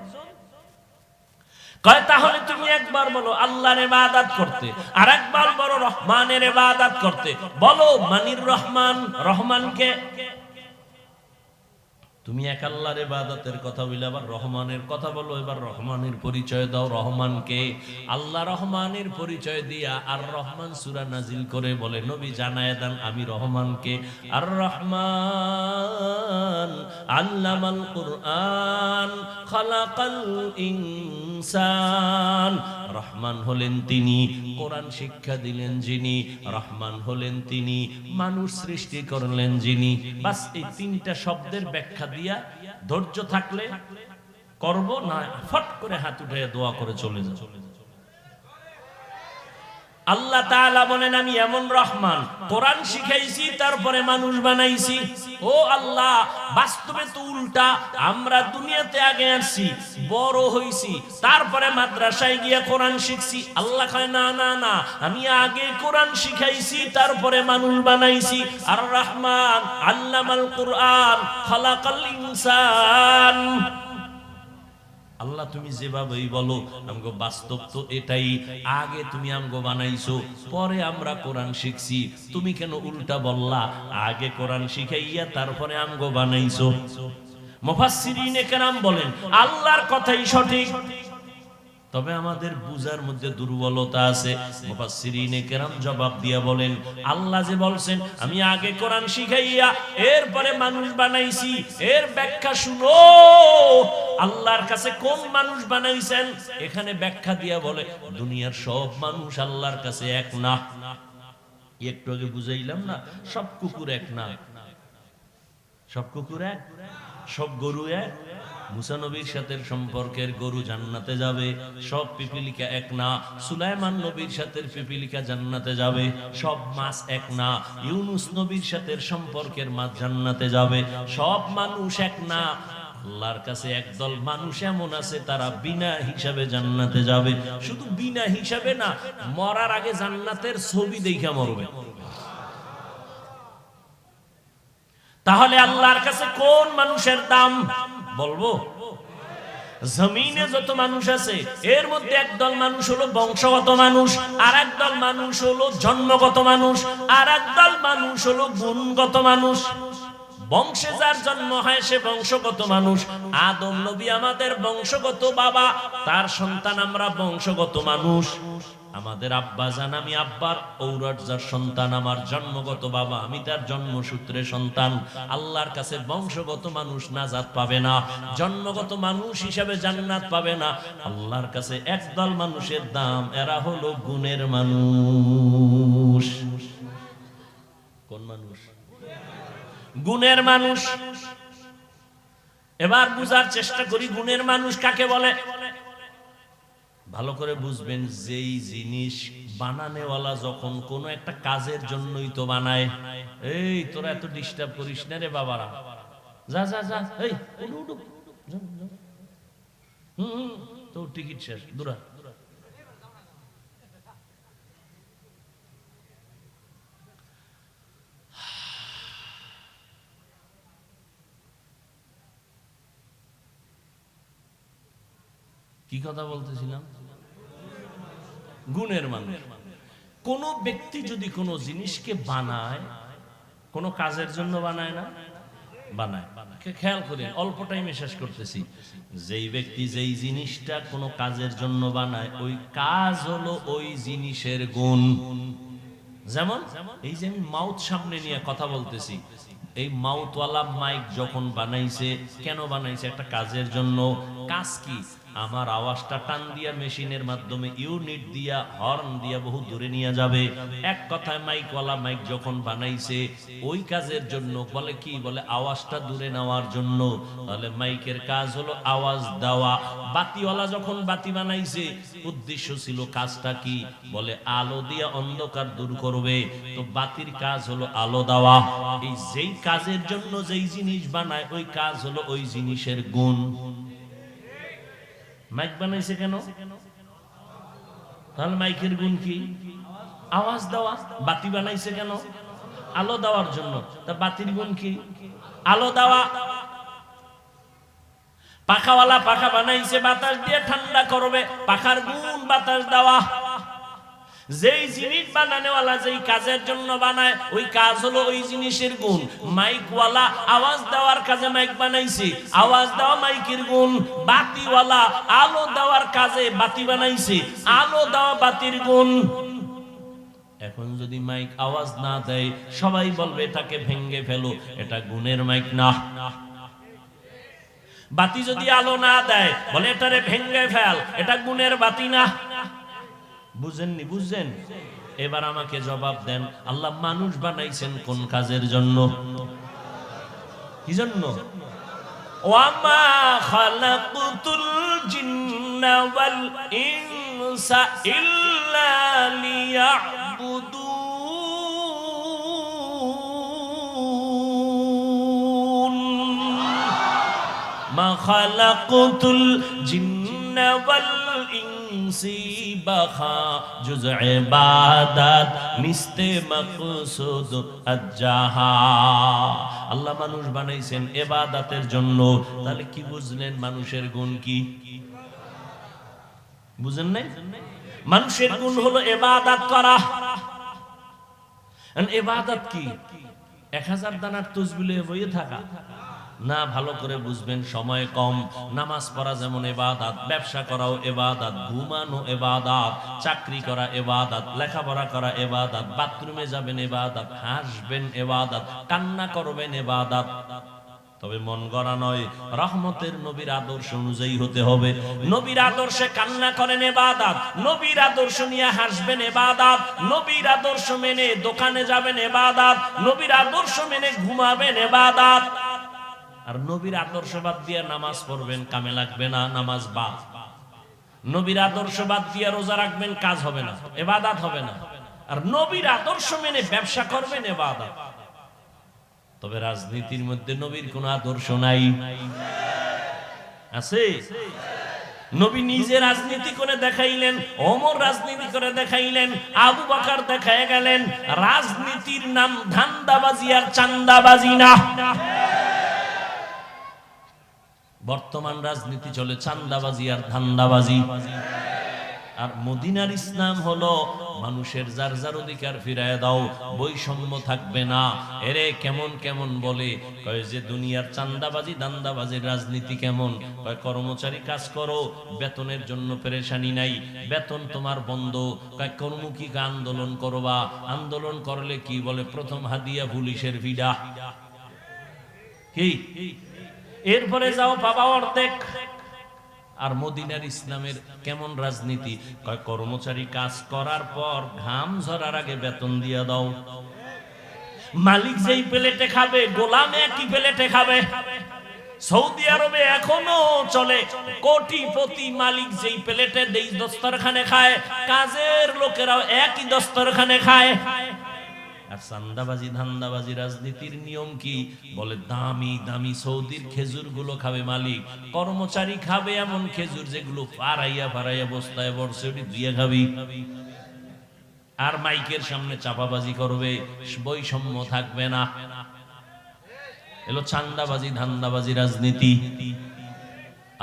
কয় তাহলে তুমি একবার বলো আল্লাহর ইবাদত করতে, আর একবার বলো রহমানের ইবাদত করতে। বলো মানির রহমান, রহমানকে? তুমি এক আল্লাহর ইবাদতের কথা বলে আবার রহমানের কথা বলো। এবার রহমানের পরিচয় দাও। রহমানকে আল্লাহ রহমানের পরিচয় দিয়া আর রহমান সূরা নাজিল করে বলে নবী জানায় দেন আমি রহমানকে। আর রহমান আল্লামাল কুরআন খালাকাল ইনসান। রহমান হলেন তিনি, কোরআন শিক্ষা দিলেন যিনি। রহমান হলেন তিনি, মানুষ সৃষ্টি করলেন যিনি। বাস এই তিনটা শব্দের ব্যাখ্যা দিয়া ধৈর্য থাকলে করব, না ফট করে হাত উঠে দোয়া করে চলে যাব। আল্লাহ তাআলা বলেন আমি এমন রহমান, কোরআন শিখাইছি তারপরে মানুষ বানাইছি। ও আল্লাহ, বাস্তবে তো উল্টা। আমরা দুনিয়াতে আগে আসছি, বড় হইছি, তারপরে মাদ্রাসায় গিয়ে কোরআন শিখছি। আল্লাহ কয় না না না, আমি আগে কোরআন শিখাইছি তারপরে মানুষ বানাইছি। আর রহমান আল্লামাল কুরআন খালাকাল ইনসান। আল্লাহ তুমি যেভাবেই বলো, আমগো বাস্তব তো এটাই। আগে তুমি আমগো বানাইছো, পরে আমরা কোরআন শিখছি। তুমি কেন উল্টা বললা? আগে কোরআন শিখাইয়া তারপরে আমগো বানাইছো। মুফাসসিরিনে কেরাম বলেন আল্লাহর কথাই সঠিক, তবে আমাদের বুঝার মধ্যে দুর্বলতা আছে। মুফাসসিরিনে কেরাম জবাব দিয়া বলেন আল্লাহ যে বলছেন আমি আগে কোরআন শিখাইয়া এরপরে মানুষ বানাইছি, এর ব্যাখ্যা শুনো। আল্লাহর কাছে কোন মানুষ বানাইছেন এখানে ব্যাখ্যা দিয়া বলে দুনিয়ার সব মানুষ আল্লাহর কাছে এক না। একটু আগে বুঝাইলাম না, সব কুকুর এক না। সব কুকুর এক, সব গরু এক। মুসা নবীর সাথে সম্পর্কের গরু জান্নাতে যাবে, সব পিপিলিকা এক না। সুলাইমান নবীর সাথে পিপিলিকা জান্নাতে যাবে, সব মাছ এক না। ইউনুস নবীর সাথে সম্পর্কের মাছ জান্নাতে যাবে, সব মানুষ এক না। আল্লাহর কাছে একদল মানুষ এমন আছে তারা বিনা হিসাবে জান্নাতে যাবে। শুধু বিনা হিসাবে না, মরার আগে জান্নাতের ছবি দেখে মরবে। তাহলে আল্লাহর কাছে কোন মানুষের দাম বলবো? জমিনে যত মানুষ আছে এর মধ্যে একদল মানুষ হলো বংশগত মানুষ, আর একদল মানুষ হলো জন্মগত মানুষ, আর একদল মানুষ হলো গুণগত মানুষ। বংশে যার জন্ম হয় সে বংশগত মানুষ। আদম নবী আমাদের বংশগত বাবা, তার সন্তান আমরা বংশগত মানুষ। আমাদের আব্বা জান, আমি আব্বার ঔরত যার সন্তান, আমার জন্মগত বাবা, আমি তার জন্মসূত্রে সন্তান। আল্লাহর কাছে বংশগত মানুষ নাজাত পাবে না, জন্মগত মানুষ হিসাবে জান্নাত পাবে না। আল্লাহর কাছে একদল মানুষের দাম, এরা হলো গুণের মানুষ। কোন মানুষ? গুণের মানুষ। এবার বুঝার চেষ্টা করি গুণের মানুষ কাকে বলে। ভালো করে বুঝবেন, যেই জিনিস বানানেওয়ালা যখন কোনো একটা কাজের জন্যই তো বানায়। এই তোরা এত ডিস্টার্ব করিস না রে বাবারা, যা যা যা, এই উঠু তোর টিকিট শেষ, দূরা। কি কথা বলতেছিলাম? গুণের মানুষ। কোন ব্যক্তি যদি কোনো জিনিসকে বানায়, কোন কাজের জন্য বানায় না, বানায়। খেয়াল করেন, অল্প টাইমে শেষ করতেছি। যেই ব্যক্তি যেই জিনিসটা কোনো কাজের জন্য বানায়, ওই কাজ হলো ওই জিনিসের গুণ। যেমন এই যে আমি মাউথ সামনে নিয়ে কথা বলতেছি, এই মাউথওয়ালা মাইক যখন বানাইছে, কেন বানাইছে? একটা কাজের জন্য। কাজ কি? আমার আওয়াজটা টান দিয়া মেশিনের মাধ্যমে ইউনিট দিয়া, হর্ন দিয়া বহু দূরে নিয়ে যাবে। এক কথায় মাইকওয়ালা মাইক যখন বানাইছে ওই কাজের জন্য। বলে কি? বলে আওয়াজটা দূরে নেওয়ার জন্য। তাহলে মাইকের কাজ হলো আওয়াজ দেওয়া। বাতিওয়ালা যখন বাতি বানাইছে, উদ্দেশ্য ছিল কাজটা কি? বলে আলো দিয়া অন্ধকার দূর করবে। তো বাতির কাজ হলো আলো দেওয়া। এই যেই কাজের জন্য যেই জিনিস বানায়, ওই কাজ হলো ওই জিনিসের গুণ। মাইক বানাইছে কেন? তাহলে মাইকের গুণ কি? আওয়াজ দেওয়া। বাতি বানাইছে কেন? আলো দেওয়ার জন্য। তা বাতির গুণ কি? আলো দেওয়া। পাখাওয়ালা পাখা বানাইছে বাতাস দিয়ে ঠান্ডা করবে, পাখার গুণ বাতাস দেওয়া। যেই জিনিস বানানোওয়ালা যেই কাজের জন্য বানায় ওই কাজ হলো ওই জিনিসের গুণ। মাইকওয়ালা আওয়াজ দেওয়ার কাজে মাইক বানাইছে, আওয়াজ দেওয়া মাইকের গুণ। বাতিওয়ালা আলো দেওয়ার কাজে বাতি বানাইছে, আলো দেওয়া বাতির গুণ। এখন যদি মাইক আওয়াজ না দেয় সবাই বলবে এটাকে ভেঙে ফেলো, এটা গুণের মাইক না। বাতি যদি আলো না দেয় বলে এটারে ভেঙে ফেল, এটা গুণের বাতি না। বুঝেননি? বুঝছেন? এবার আমাকে জবাব দেন, আল্লাহ মানুষ বানাইছেন কোন কাজের জন্য? কি জন্য? ওয়ামা খালাকুতুল জিন্না ওয়াল ইনসা ইল্লা লিয়াবুদুন। মা খালাকুতুল জিন্না ওয়াল ইনসি বাখা জুজ ইবাদত নিস্তে মাকসুদ আজ্জাহা। আল্লাহ মানুষ বানাইছেন ইবাদতের জন্য। তাহলে কি বুঝলেন মানুষের গুণ কি? বুঝেন নাই? মানুষের গুণ হলো ইবাদত করা। আর ইবাদত কি? 1000 দানার তসবিহ বইয়ে থাকা না। ভালো করে বুঝবেন, সময় কম। নামাজ পড়া যেমন ইবাদত, ব্যবসা করাও ইবাদত, ঘুমানো ইবাদত, চাকরি করা ইবাদত, লেখাপড়া করা ইবাদত, বাথরুমে যাবেন ইবাদত, হাসবেন ইবাদত, কান্না করবেন ইবাদত। তবে মন গড়া নয়, রহমতের নবীর আদর্শ অনুযায়ী হতে হবে। নবীর আদর্শে কান্না করেন ইবাদত, নবীর আদর্শ নিয়ে হাসবেন ইবাদত, নবীর আদর্শ মেনে দোকানে যাবেন ইবাদত, নবীর আদর্শ মেনে ঘুমাবেন ইবাদত। আর নবীর আদর্শ বাদ দিয়ে নামাজ পড়বেন, কামে লাগবে না, নামাজ বাদ। নবীর আদর্শ বাদ দিয়ে রোজা রাখবেন, কাজ হবে না, ইবাদত হবে না। আর নবীর আদর্শ মেনে ব্যবসা করবেন, ইবাদত। তবে রাজনীতির মধ্যে নবীর কোন আদর্শ নাই, আছে? নবী নিজে রাজনীতি করে দেখাইলেন, ওমর রাজনীতি করে দেখাইলেন, আবু বকর দেখায় গেলেন। রাজনীতির নাম ধান্দাবাজি আর চান্দাবাজি না। বর্তমান রাজনীতি চলে চান্দাবাজি আর ধান্দাবাজি। আর মদিনার ইসলাম হলো মানুষের যার যার অধিকার ফিরায় দাও, বৈষম্য থাকবে না। এরে কেমন কেমন বলে, কয় যে দুনিয়ার চান্দাবাজি ধান্দাবাজির রাজনীতি কেমন? কয় কর্মচারী কাজ করো, বেতনের জন্য পেরেশানি নাই, বেতন তোমার বন্ধ। কয় কর্মমুখী আন্দোলন করবা, আন্দোলন করলে কি বলে? প্রথম হাদিয়া পুলিশের ভিড়া। কি এরপরে যাও পাবা অর্ধেক। আর মদিনার ইসলামের কেমন রাজনীতি? কয় কর্মচারী কাজ করার পর ঘাম ঝরার আগে বেতন দিয়া দাও। মালিক যেই প্লেটে খাবে গোলাম একই প্লেটে খাবে। সৌদি আরবে এখনো চলে, কোটিপতি মালিক যেই প্লেটে দেই দস্তরখানে খায়, কাজের লোকেরাও একই দস্তরখানে খায়। আর চান্দাবাজি ধান্দাবাজি রাজনীতির নিয়ম কি? বলে দামি দামি সৌদির খেজুর গুলো খাবে মালিক, কর্মচারী খাবে এমন খেজুর যেগুলো ফারাইয়া ফারাইয়া বস্তায় বর্ষে দিয়ে খাবি। আর মাইকের সামনে চাপাবাজি করবে, বৈষম্য থাকবে না। এলো চান্দাবাজি ধান্দাবাজি রাজনীতি।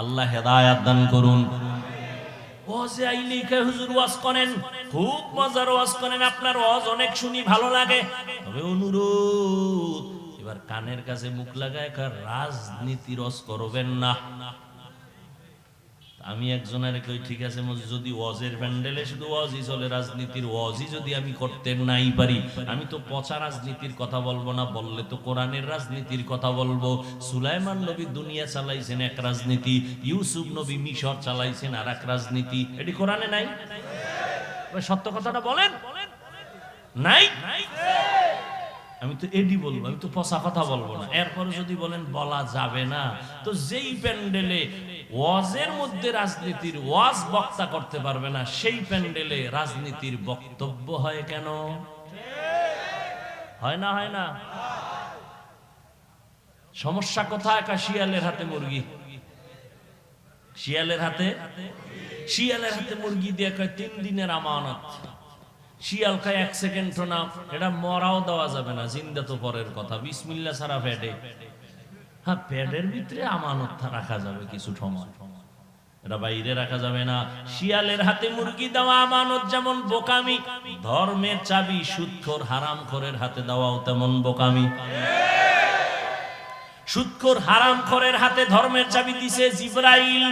আল্লাহ হেদায়াত দান করুন। ওয়াজে আইলে হুজুর ওয়াজ করেন, খুব মজার ওয়াজ করেন, আপনার ওয়াজ অনেক শুনি, ভালো লাগে। তবে অনুরোধ, এবার কানের কাছে মুখ লাগায় রাজনীতির ওয়াজ করবেন না। আমি একজনের কই, ঠিক আছে যদি ওয়াজের প্যান্ডেলে শুধু ওয়াজই চলে, রাজনীতির ওয়াজই যদি আমি করতে নাই পারি, আমি তো পচা রাজনীতির কথা বলবো না, বললে তো কোরআনের রাজনীতির কথা বলবো। সুলাইমান নবী দুনিয়া চালাইছেন এক রাজনীতি, ইউসুফ নবী মিশর চালাইছেন আর এক রাজনীতি। এটি কোরআনে নাই? সত্য কথাটা বলেন, নাই? আমি তো এডি বলবো, আমি তো পচা কথা বলবো না। এরপরে যদি বলেন বলা যাবে না, তো যেই প্যান্ডেলে ওয়াজের মধ্যে রাজনীতির ওয়াজ বক্তা করতে পারবে না, সেই প্যান্ডেলে রাজনীতির বক্তব্য হয় কেন? হয় না? হয় না? সমস্যা কোথায়? শিয়ালের হাতে মুরগি, শিয়ালের হাতে, শিয়ালের হাতে মুরগি দিয়ে কয় 3 দিনের আমানত। শিয়াল খায় 1 সেকেন্ড না, এটা মরাও দেওয়া যাবে না, জিন্দা তো পরের কথা। বিসমিল্লাহ ছাড়া পেটে, হ্যাঁ পেটের ভিতরে আমানত রাখা যাবে কিছু সময়। এটা বাইরে রাখা যাবে না। শিয়ালের হাতে মুরগি দেওয়া আমানত যেমন বোকামি, ধর্মের চাবি সুদখোর হারামখোরের হাতে দেওয়াও তেমন বোকামি। সুদখোর হারামখোরের হাতে ধর্মের চাবি দিছে জিবরাইল।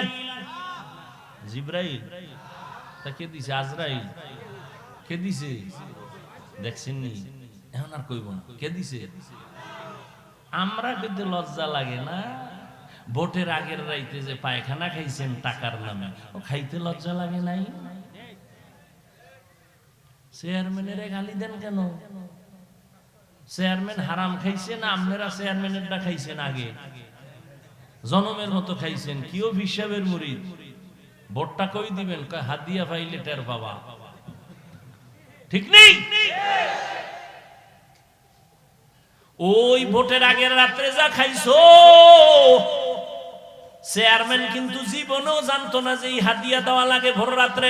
জিবরাইল তা কে দিছে? আজরাইল। কে দিছে? দেখছেন নি? এখন আর কইব না কে দিছে। আমরা কিন্তু লজ্জা লাগে না? ভোটের আগের রাইতে যে পায়খানা খাইছেন টাকার নামে, ও খাইতে লজ্জা লাগে নাই? চেয়ারম্যানের গালি দেন কেন? চেয়ারম্যান হারাম খাইছে না আপনারা চেয়ারম্যানেরটা খাইছেন? আগে জনমের মতো খাইছেন। কিও হিসাবের মুরিদ। ভোটটা কই দিবেন? হাত দিয়া পাইলে টের পাবা। ঠিক নেই? ওই ভোটের আগের রাত্রে যা খাইছো, চেয়ারম্যান কিন্তু জীবনেও জানতো না যে এই হাদিয়া দেওয়া লাগে ভোর রাত্রে।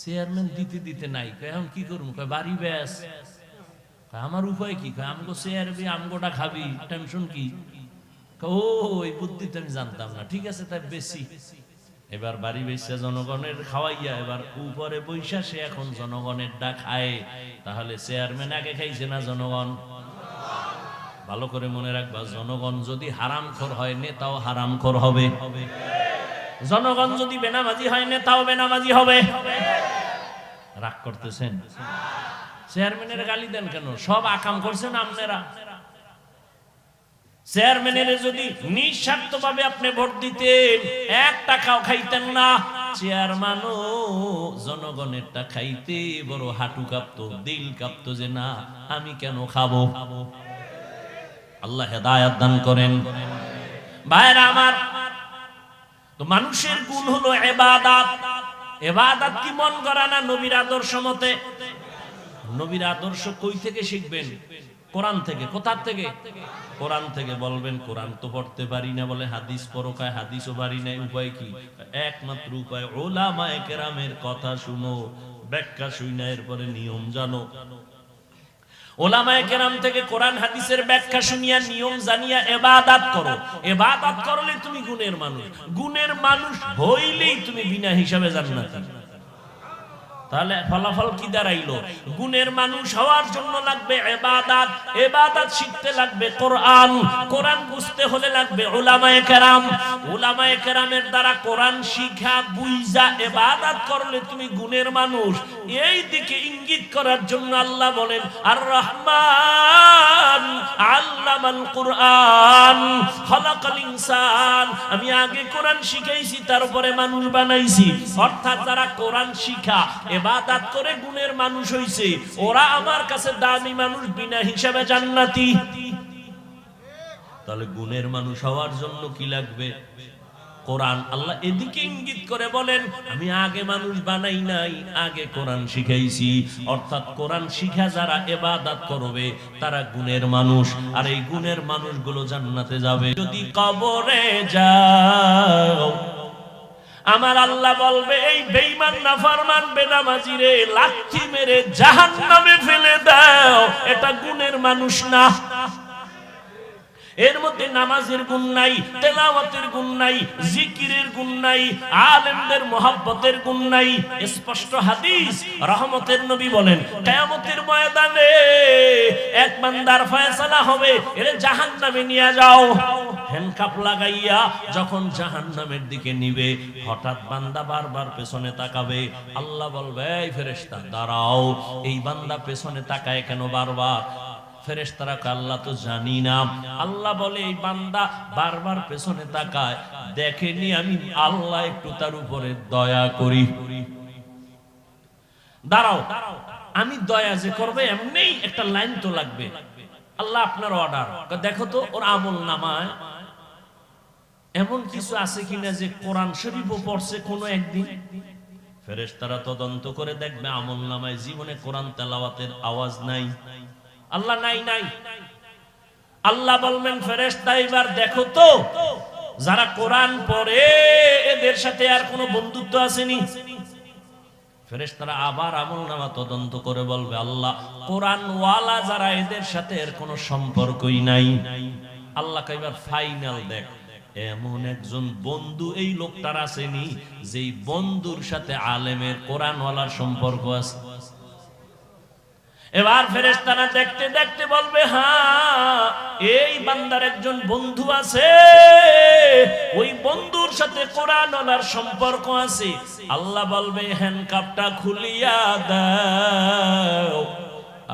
চেয়ারম্যান দিতে দিতে নাই, এখন কি করুন? বাড়ি ব্যাস। আমার উপায় কি? আমগো চেয়ারবি, আমগোটা খাবি, টেনশন কি? ও এই বুদ্ধি তো আমি জানতাম না। ঠিক আছে, তাই বেশি। এবার বাড়ি বেশা জনগণের খাওয়াইয়া এবার উপরে বৈশা সে এখন জনগণের ডা খায়। তাহলে চেয়ারম্যান আগে খাইছে না জনগণ? ভালো করে মনে রাখবা, জনগণ যদি হারামখোর হয় নেতাও হারামখোর হবে। জনগণ যদি বেনামাজি হয় নেতাও বেনামাজি হবে। রাগ করতেছেন? চেয়ারম্যানের গালি দেন কেন? সব আকাম করছেন আপনারা। চেয়ারম্যানের যদি নিঃস্বার্থভাবে আপনি ভোট দিতেন, এক টাকাও খাইতেন না। চেয়ারম্যানও জনগণেরটা খাইতে বড় হাঁটু কাঁপতো, দিল কাঁপতো যে না আমি কেন খাবো। আল্লাহ হেদায়েত দান করেন। ভাইরা আমার, তো মানুষের গুণ হলো ইবাদত। ইবাদত কি মন করা না নবীর আদর্শ মতে? নবীর আদর্শ কই থেকে শিখবেন? কোরআন থেকে। কোথা থেকে? কোরআন থেকে। বলবেন কোরআন তো পড়তে পারি না, বলে হাদিস পড়ো। কয় হাদিসও পারি না, উপায় কি? একমাত্র উপায় উলামায়ে কেরামের কথা শুনো, ব্যাখ্যা শুনে এরপরে নিয়ম জানো। উলামায়ে কেরাম থেকে কোরআন হাদিসের ব্যাখ্যা শুনিয়া নিয়ম জানিয়া ইবাদত করো। ইবাদত করলে তুমি গুণের মানুষ। গুণের মানুষ হইলেই তুমি বিনা হিসাবে জান্নাতি। তাহলে ফলাফল কি দাঁড়াইলো? গুণের মানুষ হওয়ার জন্য লাগবে ইবাদত। ইবাদত শিখতে লাগবে কোরআন। কোরআন বুঝতে হলে লাগবে উলামায়ে কেরাম। উলামায়ে কেরামের দ্বারা কোরআন শিখা বুঝা ইবাদত করলে তুমি গুণের মানুষ। এই দিকে ইঙ্গিত করার জন্য আল্লাহ বলেন আর রহমান আল্লামাল কুরআন খলাকাল ইনসান। আমি আগে কোরআন শিখাইছি, তারপরে মানুষ বানাইছি। অর্থাৎ যারা কোরআন শিখা ইবাদত করে গুণের মানুষ হইছে, ওরা আমার কাছে দামি মানুষ, বিনা হিসাবে জান্নাতি। তাহলে গুণের মানুষ হওয়ার জন্য কি লাগবে? কোরআন। আল্লাহ এদিকে ইঙ্গিত করে বলেন আমি আগে মানুষ বানাই নাই, আগে কোরআন শিখাইছি। অর্থাৎ কোরআন শিখা যারা ইবাদত করবে তারা গুণের মানুষ, আর এই গুণের মানুষগুলো জান্নাতে যাবে। যদি কবরে যাও, আমার আল্লাহ বলবে এই বেঈমান নাফরমান বেনামাজি রে লাথি মেরে জাহান্নামে ফেলে দাও। এটা গুণের মানুষ না। এর মধ্যে নামাজের গুণ নাই, তেলাওয়াতের গুণ নাই, জিকিরের গুণ নাই, আলেমদের মহব্বতের গুণ নাই। স্পষ্ট হাদিস, রহমতের নবী বলেন কিয়ামতের ময়দানে এক বান্দার ফয়সালা হবে, এর জাহান্নামে নিয়ে যাও। হ্যান্ডকাপ লাগাইয়া যখন জাহান্নামের দিকে নিবে, হঠাৎ বান্দা বারবার পেছনে তাকাবে। আল্লাহ বলবে এই ফেরেশতা দাঁড়াও। এই বান্দা পেছনে তাকায় কেন বারবার? ফেরেশতারা আল্লাহ তো জানি না। আল্লাহ বলে এই বান্দা বারবার পেছনে তাকায়, দেখেনি আমি আল্লাহ একটু তার উপরে দয়া করি। দাঁড়াও, আমি দয়া যে করবে এমনি একটা লাইন তো লাগবে। আল্লাহ আপনার অর্ডার, দেখো তো ওর আমল নামায় এমন কিছু আছে কিনা যে কোরআন শরীফও পড়ছে কোনো একদিন। ফেরেশতারা তদন্ত করে দেখবে আমল নামায় জীবনে কোরআন তেলাওয়াতের আওয়াজ নাই। আল্লাহ নাই নাই। আল্লাহ বলবেন ফেরেশতা এবার দেখো তো যারা কোরআন পড়ে এদের সাথে আর কোনো বন্ধুত্ব আসেনি। ফেরেশতারা আবার আমলনামা তদন্ত করে বলবে আল্লাহ কোরআন ওয়ালা যারা এদের সাথে এর কোনো সম্পর্কই নাই। আল্লাহ এবার ফাইনাল দেখ, এমন একজন বন্ধু এই লোকটার আসেনি যেই বন্ধুর সাথে আলেমের কোরআনওয়ালার সম্পর্ক আছে। এবার ফেরেশতারা দেখতে দেখতে বলবে, হ্যাঁ এই বান্দার একজন বন্ধু আছে, ওই বন্ধুর সাথে কোরআনওয়ালার সম্পর্ক আছে। আল্লাহ বলবে, হ্যান্ডকাপটা খুলিয়া দাও,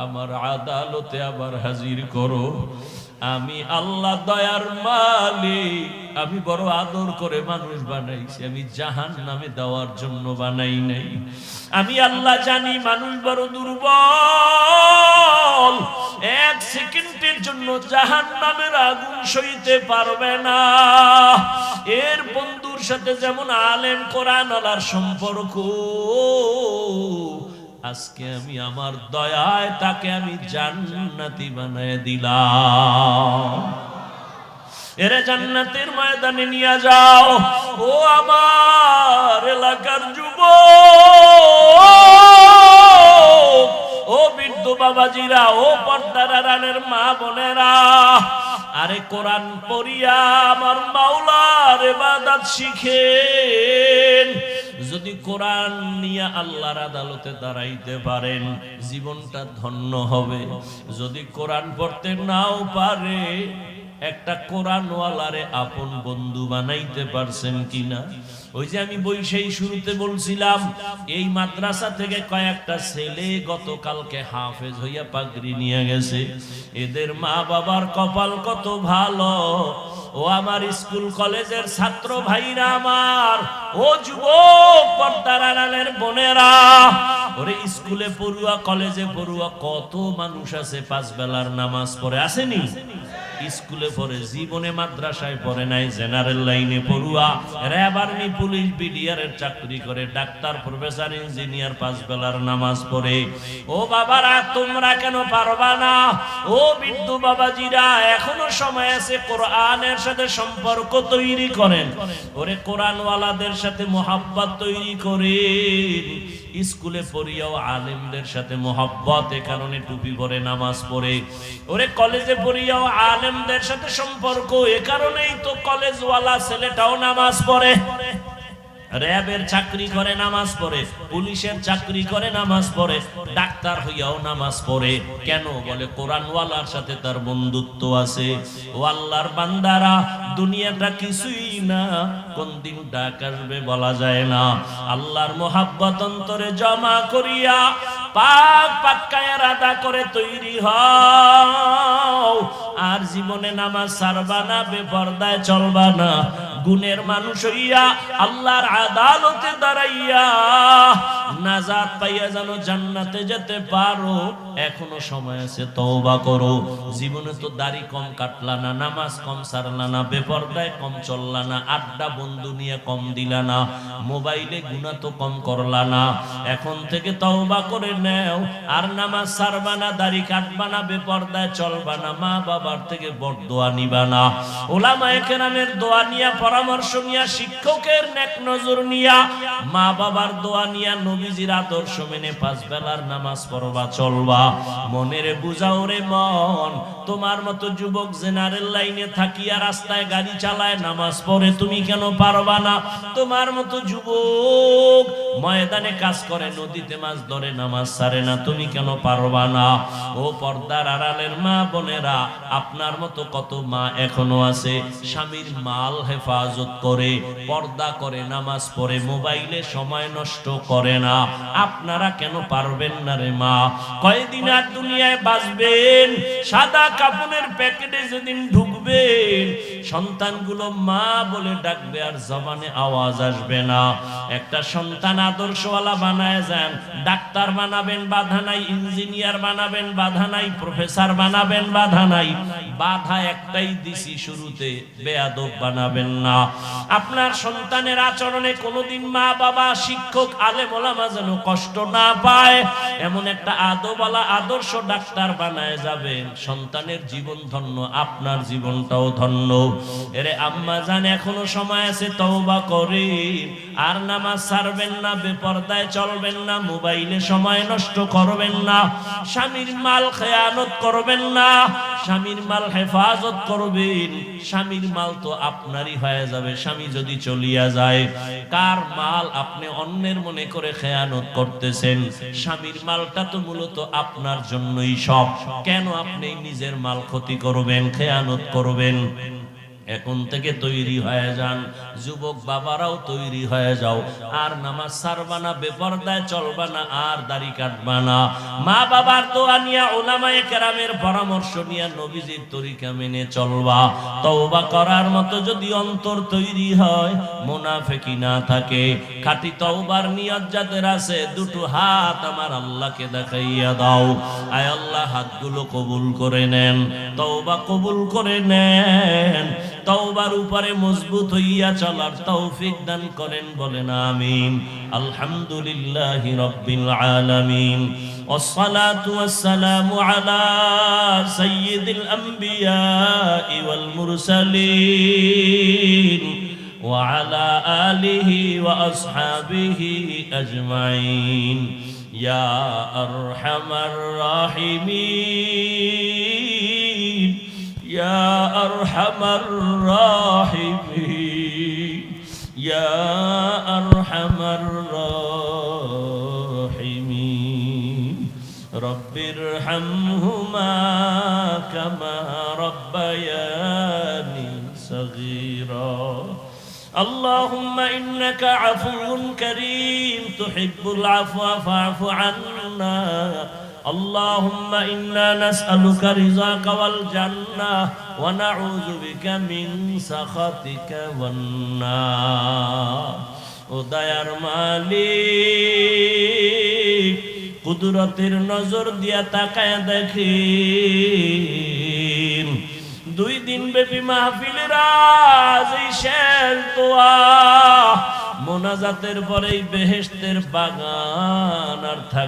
আমার আদালতে আবার হাজির করো। আমি আল্লাহ দয়ার মালিক, আমি বড় আদর করে মানুষ বানাইছি, আমি জাহান্নামে দেওয়ার জন্য বানাই নাই। আমি আল্লাহ জানি মানুষ বড় দুর্বল, এক সেকেন্ডের জন্য জাহান্নামের আগুন সইতে পারবে না। এর বন্ধুর সাথে যেমন আলেম কোরআনওয়ালার সম্পর্ক, আজকে আমি আমার দয়ায় তাকে আমি জান্নাতি বানায় দিলাম। এরে জান্নাতের ময়দানে নিয়ে যাও, ও আমার এলাকার যুবক, ও বৃদ্ধ বাবাজিরা, ও পর্দার আড়ালের মা বোনেরা, আরে কোরআন পড়িয়া আমার মাওলার ইবাদত শিখেন। যদি কোরআন নিয়ে আল্লাহর আদালতে দাঁড়াইতে পারেন, জীবনটা ধন্য হবে। যদি কোরআন পড়তে নাও পারে, একটা কোরআনওয়ালারে আপন বন্ধু বানাইতে পারছেন কিনা? ওই যে আমি বৈশাখী শুরুতে বলছিলাম, এই মাদ্রাসা থেকে কয়েকটা ছেলে গতকালকে হাফেজ হইয়া পাগড়ি নিয়ে গেছে। এদের মা বাবার কপাল কত ভালো। ও আমার স্কুল কলেজের ছাত্র ভাইরা আমার, ও যুবক পর্দার আড়ালের বোনেরা, ওরে স্কুলে পড়ুয়া কলেজে পড়ুয়া কত মানুষ আছে পাঁচ বেলার নামাজ পড়ে, আসেনি? স্কুলে পড়ে, জীবনে মাদ্রাসায় পড়ে নাই, জেনারেল লাইনে পড়ুয়া, র্যাব আর্মি পুলিশ বিডিআরের চাকরি করে, ডাক্তার প্রফেসর ইঞ্জিনিয়ার পাঁচ বেলার নামাজ পড়ে। ও বাবারা, তোমরা কেন পারবা না? ও বৃদ্ধ বাবাজিরা, এখনো সময় আছে, কোরআনের সাথে সম্পর্ক তৈরি করেন। ওরে কোরআনওয়ালাদের সাথে মোহাব্বত তৈরি করেন। স্কুলে পড়িয়াও আলেমদের সাথে মোহাব্বত, এ কারণে টুপি পরে নামাজ পড়ে। ওরে কলেজে পড়িয়াও আলেমদের সাথে সম্পর্ক, এ কারণেই তো কলেজওয়ালা ছেলেটাও নামাজ পড়ে। র্যাবের চাকরি করে নামাজ পড়ে, পুলিশের চাকরি করে নামাজ পড়ে, ডাক্তার হইয়াও নামাজ পড়ে। কেন? বলে কোরআনওয়ালার সাথে তার বন্ধুত্ব আছে। ও আল্লাহর বান্দারা, দুনিয়াটা কিছুই না, কোন দিন ডাক আসবে বলা যায় না। আল্লাহর মোহাব্বত অন্তরে জমা করিয়া পাক পাক্কায় আদা করে তৈরি হও। আর জীবনে নামাজ ছাড়বা না, বেপরদায় চলবা না। গুণের মানুষ হইয়া আল্লাহর আদালতে দাঁড়াইয়া নাজাত পাইয়া যেন জান্নাতে যেতে পারো, এখনো সময় আছে, তওবা করো। জীবনে তো দাড়ি কম কাটলা না, নামাজ কম ছাড়লা না, বেপরদায় কম চললা না, আড্ডা বন্ধু নিয়ে কম দিলা না, মোবাইলে গুনাহ তো কম করলা না। এখন থেকে তওবা করে নেও, আর নামাজ ছাড়বা না, দাড়ি কাটবা না, বেপরদায় চলবা না, মা বাবার থেকে বরদোয়া নিবা না, ওলামায়ে কেরামের দোয়া নিয়া, পরামর্শ নিয়া, শিক্ষকের নেক নজর নিয়া, মা বাবার দোয়া নিয়া, নবীজির আদর্শ মেনে পাঁচ বেলার নামাজ পড়বা, চলবা। মনের বুঝাও রে মন, তোমার মতো যুবক জেনারেল লাইনে থাকিয়া রাস্তায় গাড়ি চালায়, নামাজ পড়ে, তুমি কেন পারবা না? তোমার মতো যুবক ময়দানে কাজ করে, নদীতে মাছ ধরে, নামাজ ছাড়ে না, তুমি কেন পারবা না? ও পর্দার আড়ালের মা বোনেরা, আপনার মতো কত মা এখনো আছে, স্বামীর মাল হেফাজত করে, পর্দা করে, নামাজ পড়ে, মোবাইলে সময় নষ্ট করে না। আপনারা কেন পারবেন না রে মা? কয়দিন আর দুনিয়ায় বাঁচবেন? সাদা কাপড়ের প্যাকেটে যেদিন ঢুকবেন, সন্তানগুলো মা বলে ডাকবে, আর জবানে আওয়াজ আসবে না। একটা সন্তান আদর্শওয়ালা বানায় যান, ডাক্তার বানাবেন বাধা নাই, ইঞ্জিনিয়ার বানাবেন বাধা নাই, প্রফেসর বানাবেন বাধা নাই। বাধা একটাই দিছি শুরুতে, বেয়াদব বানাবেন না। আপনার সন্তানের আচরণে কোনোদিন মা বাবা, শিক্ষক, আলেম ওলামা যেন কষ্ট না পায়, এমন একটা আদবওয়ালা আদর্শ ডাক্তার বানায় যাবেন। সন্তানের জীবন ধন্য, আপনার জীবনটাও ধন্য। এরে আম্মা জান, এখনো সময় আছে, তওবা করেন। আর নামাজ ছাড়বেন না, বেপরদায় চলবেন না, মোবাইলে সময় নষ্ট করবেন না, স্বামীর মাল খেয়ানত করবেন না, স্বামীর মাল হেফাজত করবেন। স্বামীর মাল তো আপনারই হয়ে যাবে স্বামী যদি চলিয়া যায়। কার মাল আপনি অন্যের মনে করে খেয়ানত করতেছেন? স্বামীর মালটা তো মূলত আপনার জন্যই সব। কেন আপনি নিজের মাল ক্ষতি করবেন, খেয়ানত করবেন? এখন থেকে তৈরি হয়ে যান। যুবক বাবারাও তৈরি হয়ে যাও। আর নামাজ ছাড়বা না, বেপরদায় চলবা না, আর দাড়ি কাটবা না। মা বাবার দোয়া নিয়া, উলামায়ে কেরামের পরামর্শ নিয়া নবীজির তরিকা মেনে চলবা। তওবা করার মতো যদি অন্তর তৈরি হয়, মুনাফিকি না থাকে, খাঁটি তওবার নিয়ত যাদের আছে, দুটো হাত আমার আল্লাহকে দেখাইয়া দাও। আয় আল্লাহ, হাতগুলো কবুল করে নেন, তওবা কবুল করে নেন। তওবার উপরে মজবুত হইয়া চলার তৌফিক দান করেন, বলেন আমিন। আলহামদুলিল্লাহি রাব্বিল আলামিন। والصلاة والسلام على سيد الأنبياء والمرسلين وعلى آله وأصحابه أجمعين يا أرحم الراحمين يا أرحم الراحمين يا أرحم الراحمين رب ارحمهما كما ربياني صغيرا اللهم إنك عفو كريم تحب العفو فاعف عنا اللهم إنا نسألك رضاك والجنة ونعوذ بك من سخطك والنار ও দয়ার মালিক, কুদরতের নজর দিয়া তাকায় দেখেন, 2 দিন ব্যাপী মাহফিলের আজ এই শেষ দোয়া মোনাজাতের পরেই বেহেশতের বাগান আর থাকে।